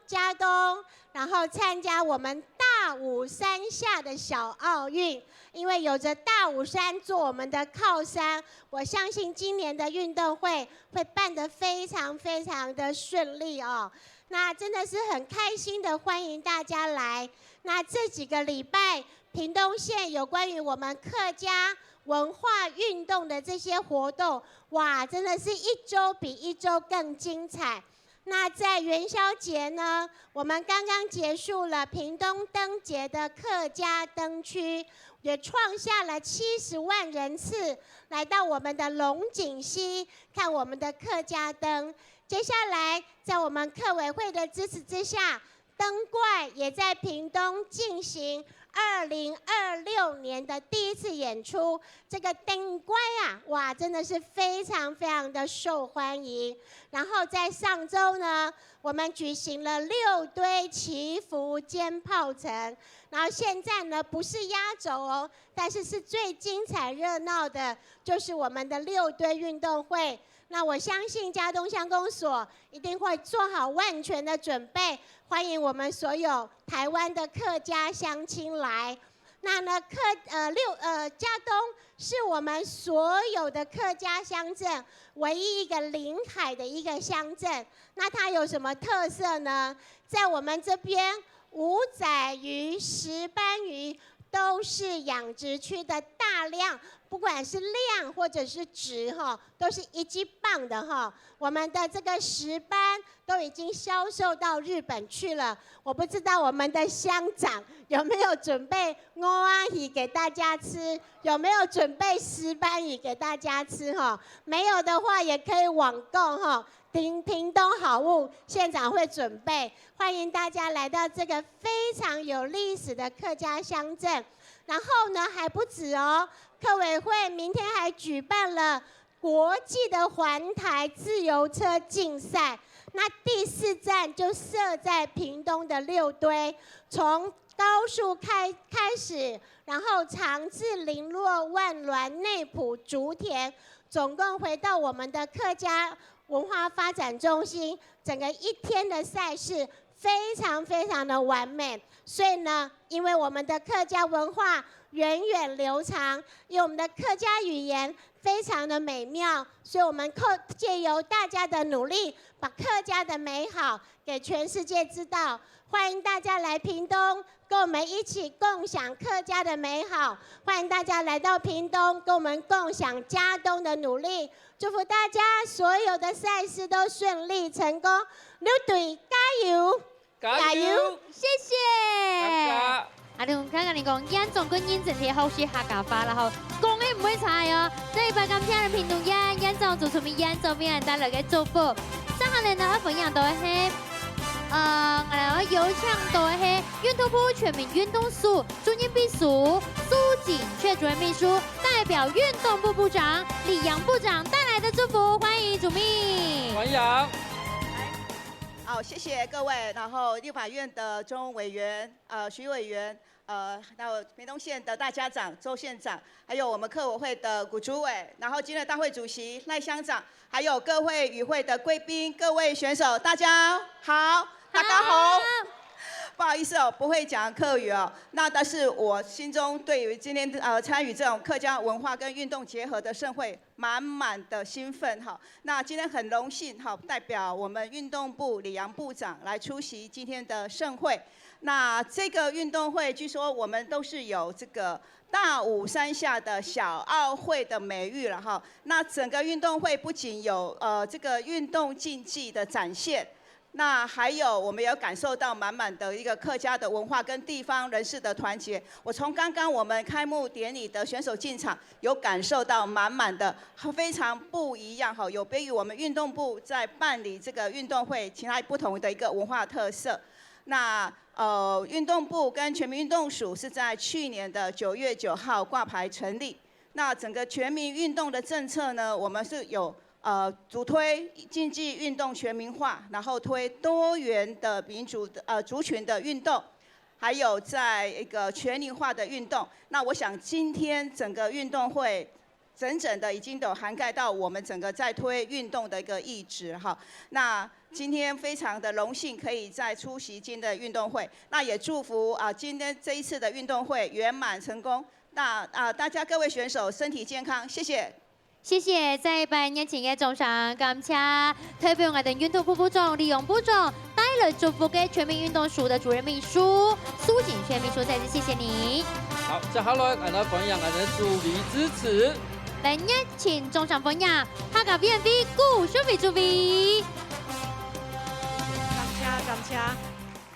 S6: 嘉東，然後參加我們大武山下的小奧運。因為有着大武山做我們的靠山，我相信今年的運動會會辦得非常非常的順利哦。那真的是很開心的，歡迎大家來。那這幾個禮拜，屏東縣有關於我們客家文化運動的這些活動，哇，真的是一周比一周更精彩。那在元宵节呢，我们刚刚结束了屏东灯节的客家灯区，也创下了70万人次来到我们的龙井溪看我们的客家灯。接下来，在我们客委会的支持之下，灯怪也在屏东进行2026年的第一次演出。这个灯怪啊，哇，真的是非常非常的受欢迎。然后在上周呢，我们举行了6堆祈福兼炮城。然后现在呢，不是压轴哦，但是是最精彩热闹的，就是我们的6堆运动会。那我相信嘉东乡公所一定会做好万全的准备，欢迎我们所有台湾的客家乡亲来。那呢，嘉东是我们所有的客家乡镇唯一一个临海的一个乡镇。那它有什么特色呢？在我们这边5仔鱼、石斑鱼都是养殖区的大量。不管是量或者是值哈，都是1级棒的哈。我们的这个石斑都已经销售到日本去了。我不知道我们的乡长有没有准备蚵仔鱼给大家吃，有没有准备石斑鱼给大家吃哈？没有的话也可以网购哈。屏东好物县长会准备，欢迎大家来到这个非常有历史的客家乡镇。然后呢，还不止哦。客委会明天还举办了国际的环台自由车竞赛，那第4站就设在屏东的6堆，从高树开始，然后长至林落、万峦、内埔、竹田，总共回到我们的客家文化发展中心，整个1天的赛事非常非常的完美。所以呢，因为我们的客家文化源远流长，因为我们的客家语言非常的美妙，所以我们借由大家的努力，把客家的美好给全世界知道。欢迎大家来屏东，跟我们一起共享客家的美好。欢迎大家来到屏东，跟我们共享嘉东的努力。祝福大家所有的赛事都顺利成功，6队加油！
S2: 加油！
S1: 谢谢。
S2: 感謝。
S1: 啊，你看看你讲，演总跟演整天好是客家话，然後講嘅唔會差哦。這一拜今天嘅屏東演總做出面演總俾人帶來嘅祝福。上下年呢，分享到係我有請到係運動部全民運動署主任秘書蘇錦雀主任秘書代表運動部部長李陽部長帶來的祝福，歡迎主秘。
S2: 歡迎。
S7: 好，谢谢各位，然后立法院的钟委员、徐委员，还有屏东县的大家长周县长，还有我们客委会的古主委，然后今天的大会主席赖乡长，还有各会与会的贵宾、各位选手，大家好，大家好。不好意思哦，不会讲客语哦。那但是我心中对于今天参与这种客家文化跟运动结合的盛会，满满的兴奋哈。那今天很荣幸哈，代表我们运动部李阳部长来出席今天的盛会。那这个运动会，据说我们都是有这个大武山下的小奥会的美誉了哈。那整个运动会不仅有这个运动竞技的展现。那还有，我们有感受到满满的一个客家的文化跟地方人士的团结。我从刚刚我们开幕典礼的选手进场，有感受到满满的非常不一样哈，有别于我们运动部在办理这个运动会其他不同的一个文化特色。那运动部跟全民运动署是在去年的9月9号挂牌成立。那整个全民运动的政策呢，我们是有。主推竞技运动全民化，然后推多元的民族族群的运动，还有在一个全龄化的运动。那我想今天整个运动会，整的已经都涵盖到我们整个在推运动的一个意志哈。那今天非常的荣幸可以再出席今天的运动会，那也祝福今天这一次的运动会圆满成功。那大家各位选手身体健康，謝謝。
S1: 謝謝在一班熱情嘅掌聲，感謝代表我哋運動部部長李勇部長帶來祝福嘅全民運動署的主任秘書蘇錦雀秘書，再次謝謝你。
S2: 好，接下來我哋分享我哋助理支持。
S1: 嚟熱情掌聲分享，客家 VNV 顧淑薇助理。
S8: 谢。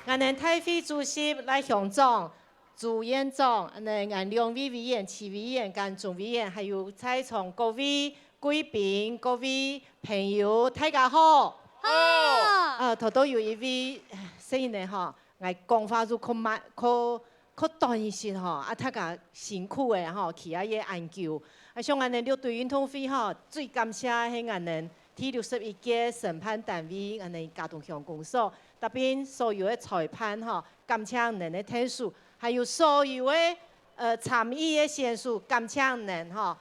S8: 我们太会主席来向总、朱院长、俺两位委员、齐委员、跟总委员，还有在场各位贵宾、各位朋友，大家好。
S1: 好。
S8: 头都有一位声音呢，哈，我讲话就可慢、可短一些哈，大家辛苦的哈，去啊也研究。像我们六队运动会哈，最感谢係我們第61屆審判單位，我們嘉東鄉公所，特別所有的裁判哈，感謝我們的天數，還有所有的參與的選手，感謝我們哈。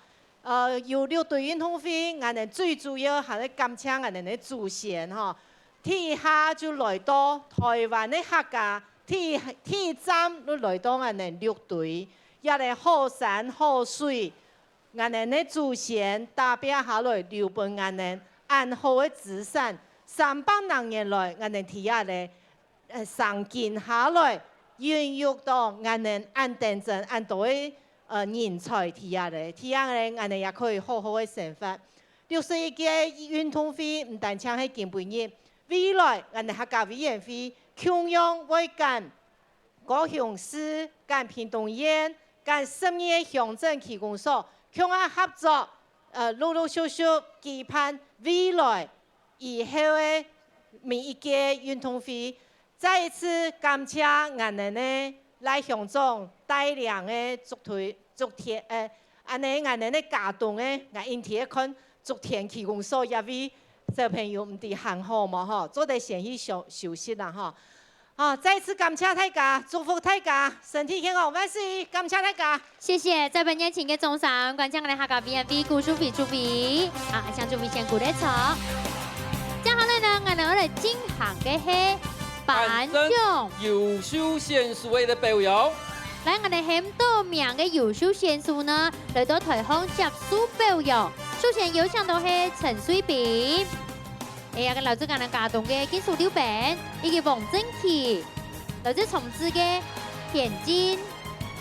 S8: 有六隊運動會，我們最主要係咧感謝我們的祖先哈。第一下就來到台灣的客家，第一站都來到我們六隊，也係好山好水。我們的祖先代表下來留俾我們安好的資產，300多年來，我們睇下咧，上建下來，孕育到我們安定鎮安多的人才睇下咧，睇下咧，我們也可以好好的生活。61屆運動會唔單止係建本業，未來我們客家委員會同樣會跟高雄市、跟屏東縣、跟12個鄉鎮區公所。共同合作，陸續期盼未來以後的每一屆運動會，再一次感謝我們的賴鄉長帶領的昨天我們的嘉東的我因天看昨天區公所一位小朋友唔啲很好嘛嗬，做得先去休息啦嗬。再次感謝大家，祝福大家身體健康，萬事感謝大家。
S1: 謝謝，在本年前嘅總賞，觀眾我哋客家 B&B 古書費助比，向助比先鼓勵錯。接下來呢，我哋進行嘅係頒獎
S2: 優秀選手嘅表揚。
S1: 來，我哋很多名嘅優秀選手呢，來到台上接受表揚。首先有請到係陳水扁。個來自我哋嘉東嘅金屬溜餅，以及黃正琪，來自重治嘅田徑，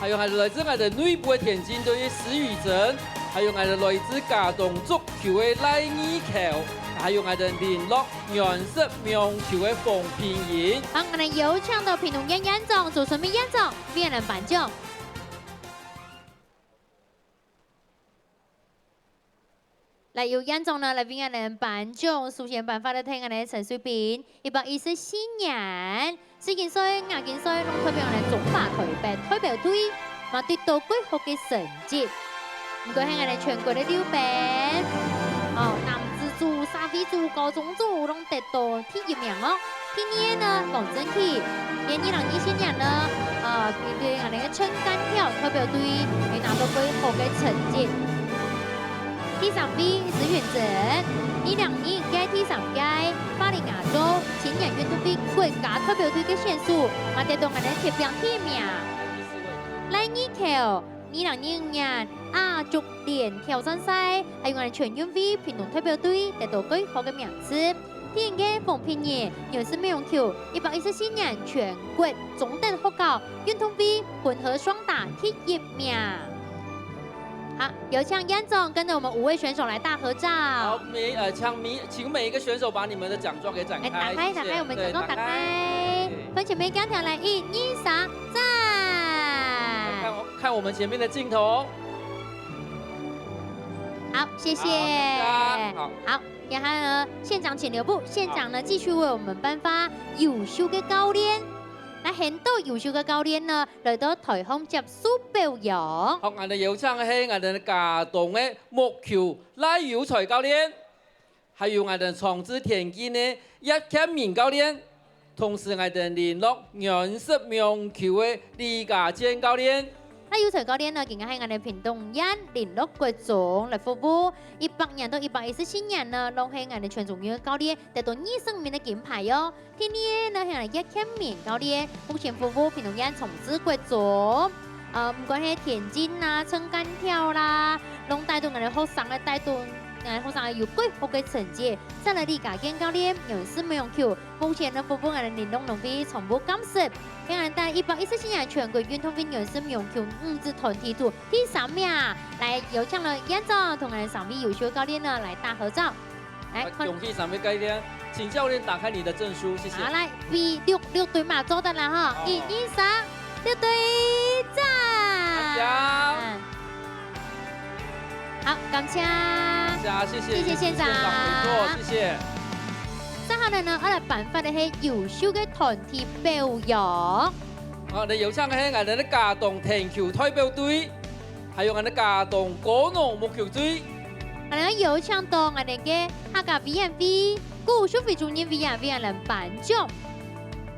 S2: 還有係來自我哋內部嘅田徑隊施宇珍，還有我哋來自嘉東足球嘅賴義橋，還有我哋聯絡原色名球嘅馮平賢。
S1: 好，我哋有請到屏東縣縣長朱順美縣長為人頒獎。來由縣長呢來為我們頒獎，首先頒發的係我哋陳水扁124年，40歲、50歲，攏代表我哋中華代表隊，嘛奪到幾好嘅成績。唔過係我哋全國嘅溜餅，男子組、沙飛組、高中組攏得到第1名哦。第2年呢，黃正琪，2024年呢，面對我哋嘅撐杆跳代表隊，會拿到幾好嘅成績。第3位是袁振，2021屆第3屆巴黎亞洲青年運動會國家代表隊嘅選手，嘛得到我哋特別第1名。賴義橋，2025年亞足聯挑戰賽，還有我哋全運會屏東代表隊得到幾好嘅名次。第2屆馮平賢，又是美容球，114年全國中等學校運動會混合雙打第1名。好，有請縣長跟着我們5位選手來大合照。
S2: 好，請每一個選手把你們的獎狀給展開。
S1: 打開，我們獎狀打開。分前面鋼條來，1、2、3，讚。
S2: 看我們前面的鏡頭。
S1: 好，謝謝。好，然後呢，縣長請留步。縣長呢，繼續為我們頒發優秀的教練。那很多優秀嘅教練呢，來到台上接受表揚。
S2: 好，我哋有請係我哋嘉東嘅木球賴友才教練，還有我哋重治田徑嘅葉啟明教練，同時我哋聯絡原色名球嘅李家健教練。
S1: 賴友才教練呢，今日喺我哋屏東縣聯絡國中嚟服務，100年到114年呢，攏係我哋全中運嘅教練，得到20面嘅金牌喲。第2呢，係我哋葉啟明教練，目前服務屏東縣重治國中，唔管係田徑啦、撐杆跳啦，攏帶動我哋學生嘅帶動。學生有幾好嘅成績，再來李家健教練又是美容球，目前呢服務我哋聯絡農會從不減少。今日帶114年全國運動會又是美容球女子團體組第3名，來有請了縣長同我哋3位優秀教練呢來大合照。來，
S2: 恭喜3位教練。请教练打开你的证书，谢谢。
S1: 好，来 V 六队嘛，做得了哈，
S2: 好
S1: 1、2、3，六队赞。好，感谢。
S2: 谢谢
S1: 县长
S2: 回座，谢谢。
S1: 接下来呢，我来颁发的是优秀的团体表扬。
S2: 我哋有请嘅係我哋嘅嘉東田球代表隊，還有我哋嘉東果農木球隊。
S1: 我哋有請到我哋嘅客家 VNV 古數非專業 VNV 人頒獎。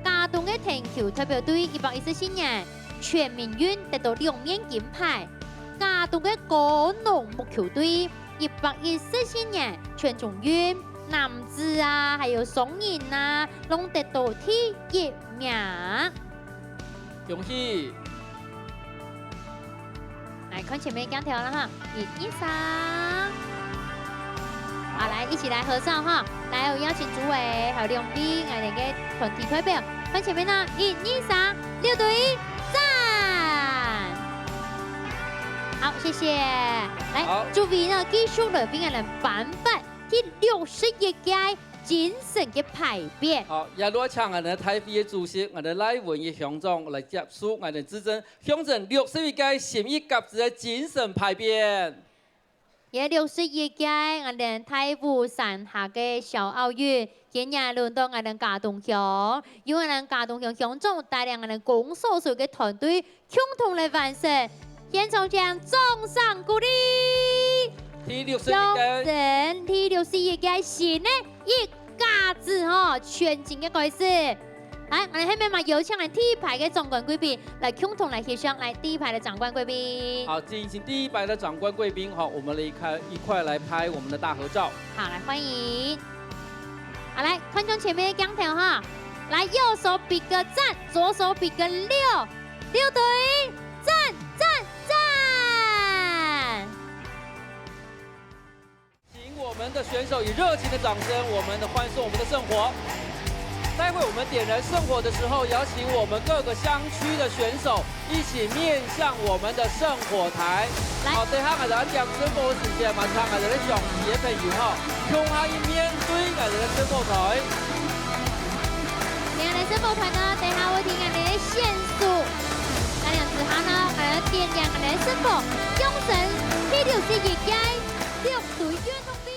S1: 嘉東嘅田球代表隊114年全民運得到2面金牌。嘉東嘅果農木球隊114年全中運男子啊，還有雙人啊，攏得到第1名。
S2: 恭喜！
S1: 来看前面钢条了哈，1、2、3，好，来一起来合照哈，来我邀請主委還有兩邊我哋嘅團體代表，看前面啦，1、2、3，六隊讚，好，謝謝，來，祝位呢繼續來俾我哋頒發第61屆精神嘅牌匾。
S2: 好，也攞請我哋台北嘅主席，我哋賴文義鄉長來接受我哋致贈，鄉鎮61屆善意甲子嘅精神牌匾。
S1: 也61屆我哋台北山下嘅小奧運，今日輪到我哋嘉東鄉，由我哋嘉東鄉鄉長帶領我哋公所屬嘅團隊，共同來完成。現場將掌聲鼓勵。
S2: 第61屆，
S1: 第61屆新的一甲子吼，全新嘅開始。來，我哋下面嘛有請嚟第1排嘅長官貴賓來共同來協商，來第1排嘅長官貴賓。
S2: 好，進行第1排的長官貴賓，好，我們一塊來拍我們的大合照。
S1: 好，來歡迎。好，來觀眾前面嘅鋼條哈，來右手比個讚，左手比個6，六隊讚讚讚。
S2: 請我們的選手以熱情的掌聲，我們的歡送我們的聖火。待會我們點燃聖火的時候，邀請我們各個鄉區的選手一起面向我們的聖火台。好，等下我哋點聖火時間，馬上我哋嘅上野朋友哈，向下一面對我哋嘅聖火台。
S1: 我哋聖火台呢，等下會聽我哋嘅線數，那樣子下呢，我哋點亮我哋嘅聖火，用神第61屆六隊運動會。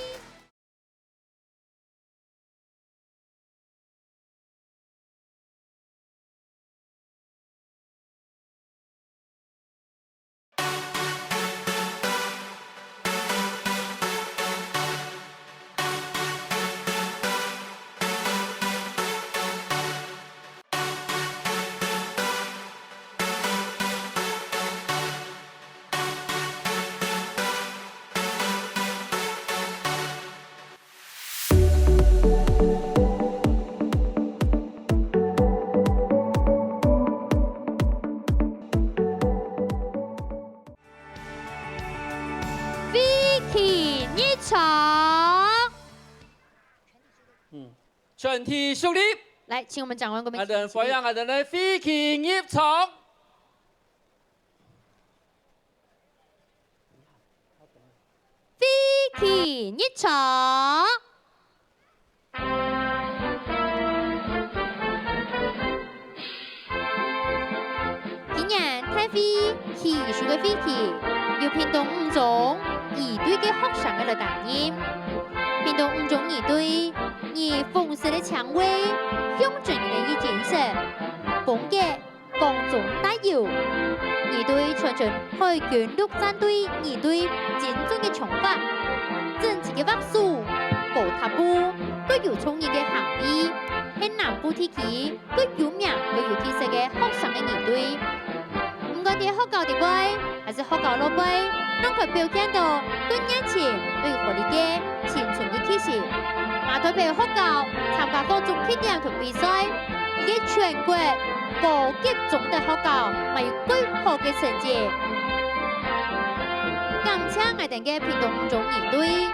S2: 全體肅立。
S1: 來，請我們長官貴賓。
S2: 我哋歡迎我哋嘅飛旗入場。
S1: 飛旗入場。今年台飛旗屬嘅飛旗，由屏東5中2隊嘅學生嘅來擔任。屏東5中2隊以豐盛嘅槍威，象徵嘅意精神，風格光宗大有。2隊傳承海軍陸戰隊2隊精準嘅槍法，整齊嘅畫術，高踏步，各有創意嘅行為，係南部地區各有名、各有特色嘅學生嘅2隊。唔管啲學校地位，還是學校老輩，都可以表現到對年輕、對活力嘅青春嘅氣息。馬台北學校參加各種體驗同比賽，以及全國高級中等學校咪有最好嘅成績。感謝我哋嘅屏東5中2隊。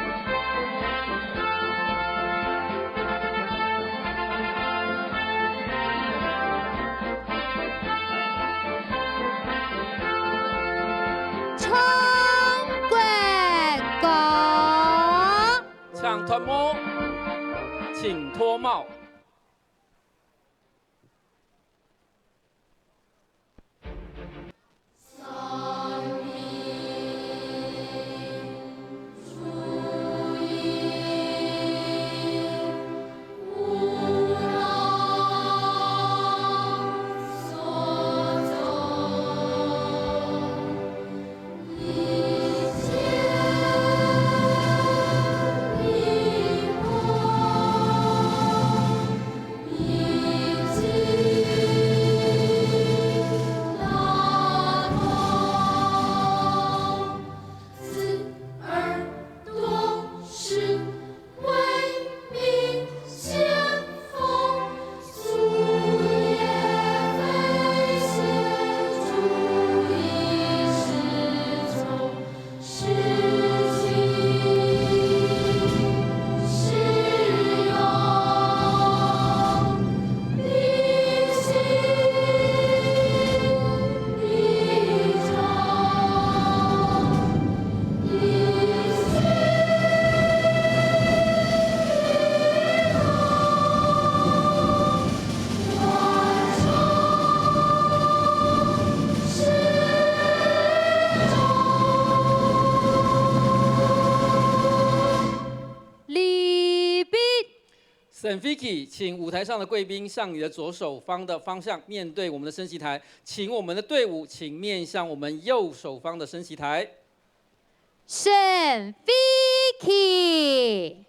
S2: 搶團幕，请脱帽。沈飞起，请舞台上的贵宾向你的左手方的方向面对我们的升旗台，请我们的队伍请面向我们右手方的升旗台。
S1: 沈飞起。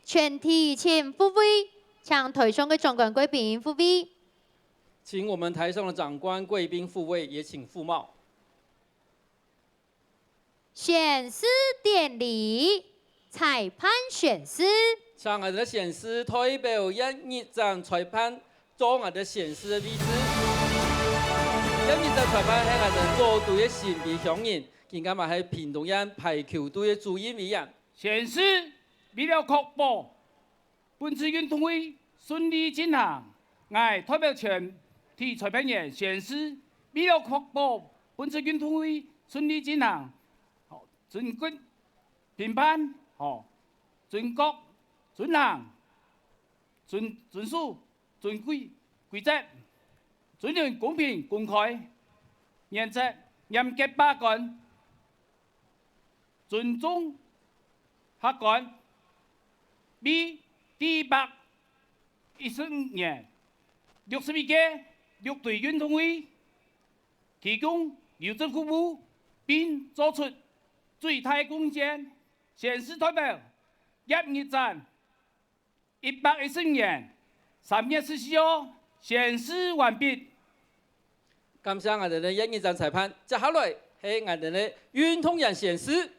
S1: 全体请复位，向台上的长官贵宾复位。
S2: 请我们台上的长官贵宾复位，也请复帽。
S1: 宣誓典礼，裁判宣誓。
S2: 请我们的宣誓代表一站裁判做我们的宣誓的位置。一站裁判係我哋做隊嘅神秘響人，更加嘛係屏東縣排球隊嘅主任委員。
S9: 宣誓為了確保本次運動會順利進行，我代表全體裁判員宣誓，為了確保本次運動會順利進行，盡管評判、準確、準行、準數、準規則，遵循公平公開原則，嚴格把關，尊重客觀。為第110年62屆6隊運動會提供優質服務，並作出最大貢獻。宣誓代表1站110年3月14號宣誓完畢。
S2: 感謝我哋嘅1站裁判，接下來係我哋嘅運動員宣誓。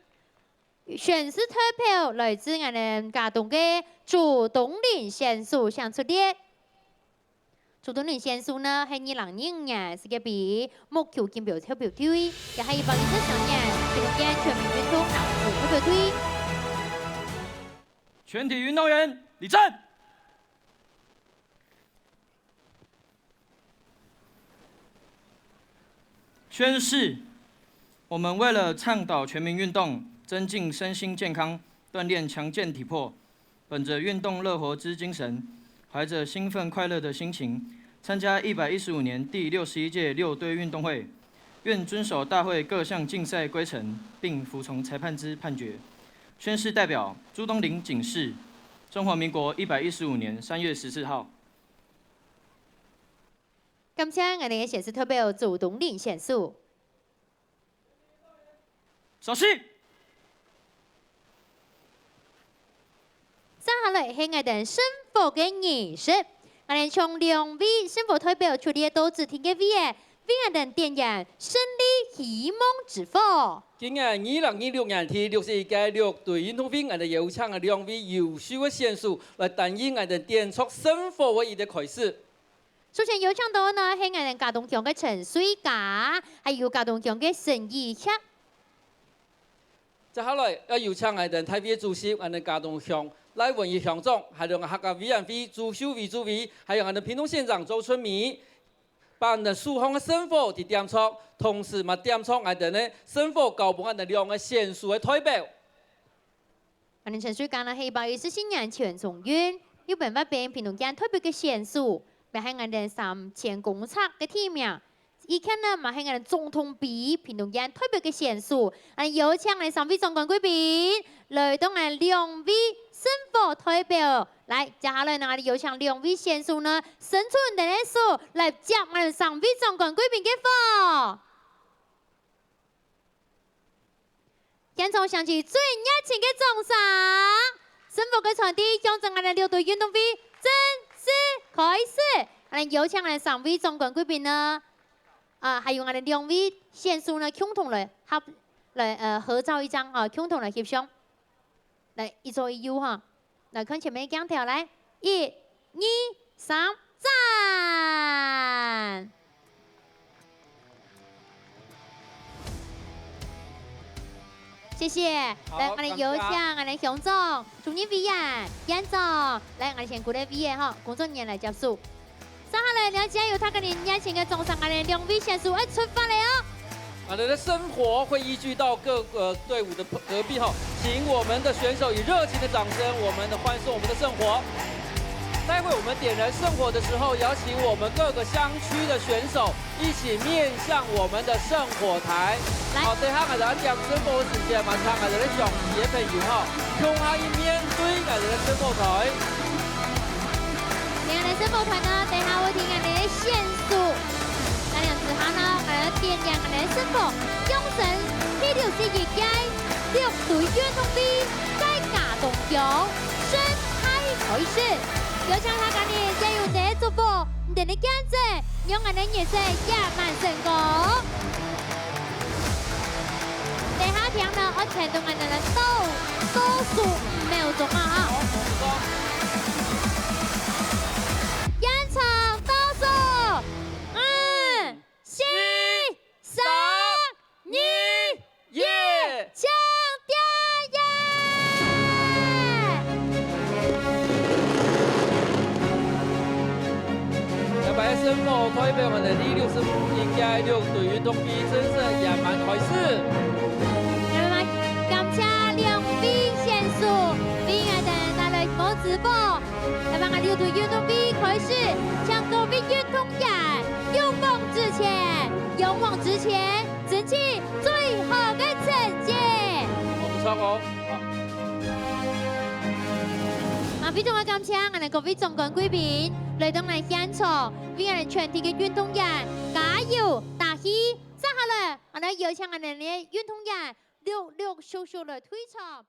S1: 宣誓代表來自我哋嘉東嘅朱東林先生上出列。朱東林先生呢係2005年世界盃木球錦標代表隊，也係2013年屏東縣全民運動男子代表隊。
S9: 全體運動員立正。宣誓，我們為了倡導全民運動，增進身心健康，鍛鍊強健體魄，本着運動樂活之精神，懷着興奮快樂的心情，參加115年第61屆6隊運動會，
S10: 愿遵守大会各项竞赛规程，并服从裁判之判决。宣誓代表朱东林警示，中华民国115年3月14号。
S1: 感谢我哋嘅选手代表朱东林选手。
S10: 手势。
S1: 接下来是我哋升福嘅仪式，我哋从2位升福代表出列到指定嘅位，为我哋点燃胜利希望之火。
S2: 今年2026年第61屆6隊運動會，我哋有請嘅2位優秀嘅選手來擔任我哋點出升福嘅一個開始。
S1: 首先有請到呢係我哋嘉東鄉嘅陳水嘉，還有嘉東鄉嘅沈義洽。
S2: 接下來要有請我哋台委主席，我哋嘉東鄉賴文義鄉長，還有我客家委員會朱秀薇主委，還有我哋屏東縣長周春米，把我哋蘇杭嘅升福啲點出，同時嘛點出我哋呢升福交俾我哋2個選手嘅代表。
S1: 我哋陳水嘉呢係114年全中運，有辦法俾屏東縣特別嘅選手。咪係我哋3000公尺嘅提名，以前呢咪係我哋總統比屏東縣特別嘅選手，有請我哋3位總冠軍賓來到我哋2位升福代表，來接下來呢我哋有請2位選手呢伸出你哋嘅手來接我哋3位總冠軍賓嘅火。現場響起最熱情嘅掌聲，升福嘅傳遞象徵我哋6隊運動會正式開始。我哋有請我哋3位總冠軍賓呢，還有我哋2位選手呢，共同來合照一張啊，共同來翕相。來一左一右哈，來看前面鏡頭來，1、2、3，讚！謝謝。來，我哋有請我哋鄉長、主任委員、院長，來，我哋先鼓勵委員哈，工作人員來接受。接下來了解由他跟您邀請嘅總上，我哋2位選手要出發了哦。
S2: 我們的生活會依據到各個隊伍的隔壁哈，請我們的選手以熱情的掌聲，我們的歡送我們的聖火。待會我們點燃聖火的時候，邀請我們各個鄉區的選手一起面向我們的聖火台。好，等下我哋點聖火時間，馬上我哋的上野朋友哈，向下一面對我哋的聖火台。
S1: 我哋聖火台呢，等下會聽我哋的選手。那兩之後呢，我哋點燃我哋的聖火，用神第61屆6隊運動會在嘉東鄉盛大開始。有請他今年加油的祝福，你哋嘅見證，讓我哋熱血野蠻成功。等下聽呢，我聽到我哋嘅倒數5秒鐘啊！現場倒數5、4、3、2、1，搶點耶！
S2: 生活代表我哋第61屆6隊運動會正式野蠻開始。
S1: 感謝2位選手為我哋帶來好直播。來把我6隊運動會開始，向各位運動員勇往直前，勇往直前，爭取最好嘅成績。
S2: 唔錯哦。
S1: 非常感謝我哋各位總冠軍賓來到我哋現場，為我哋全體嘅運動員加油打氣。接下來，我哋有請我哋嘅運動員陸陸續續來退場。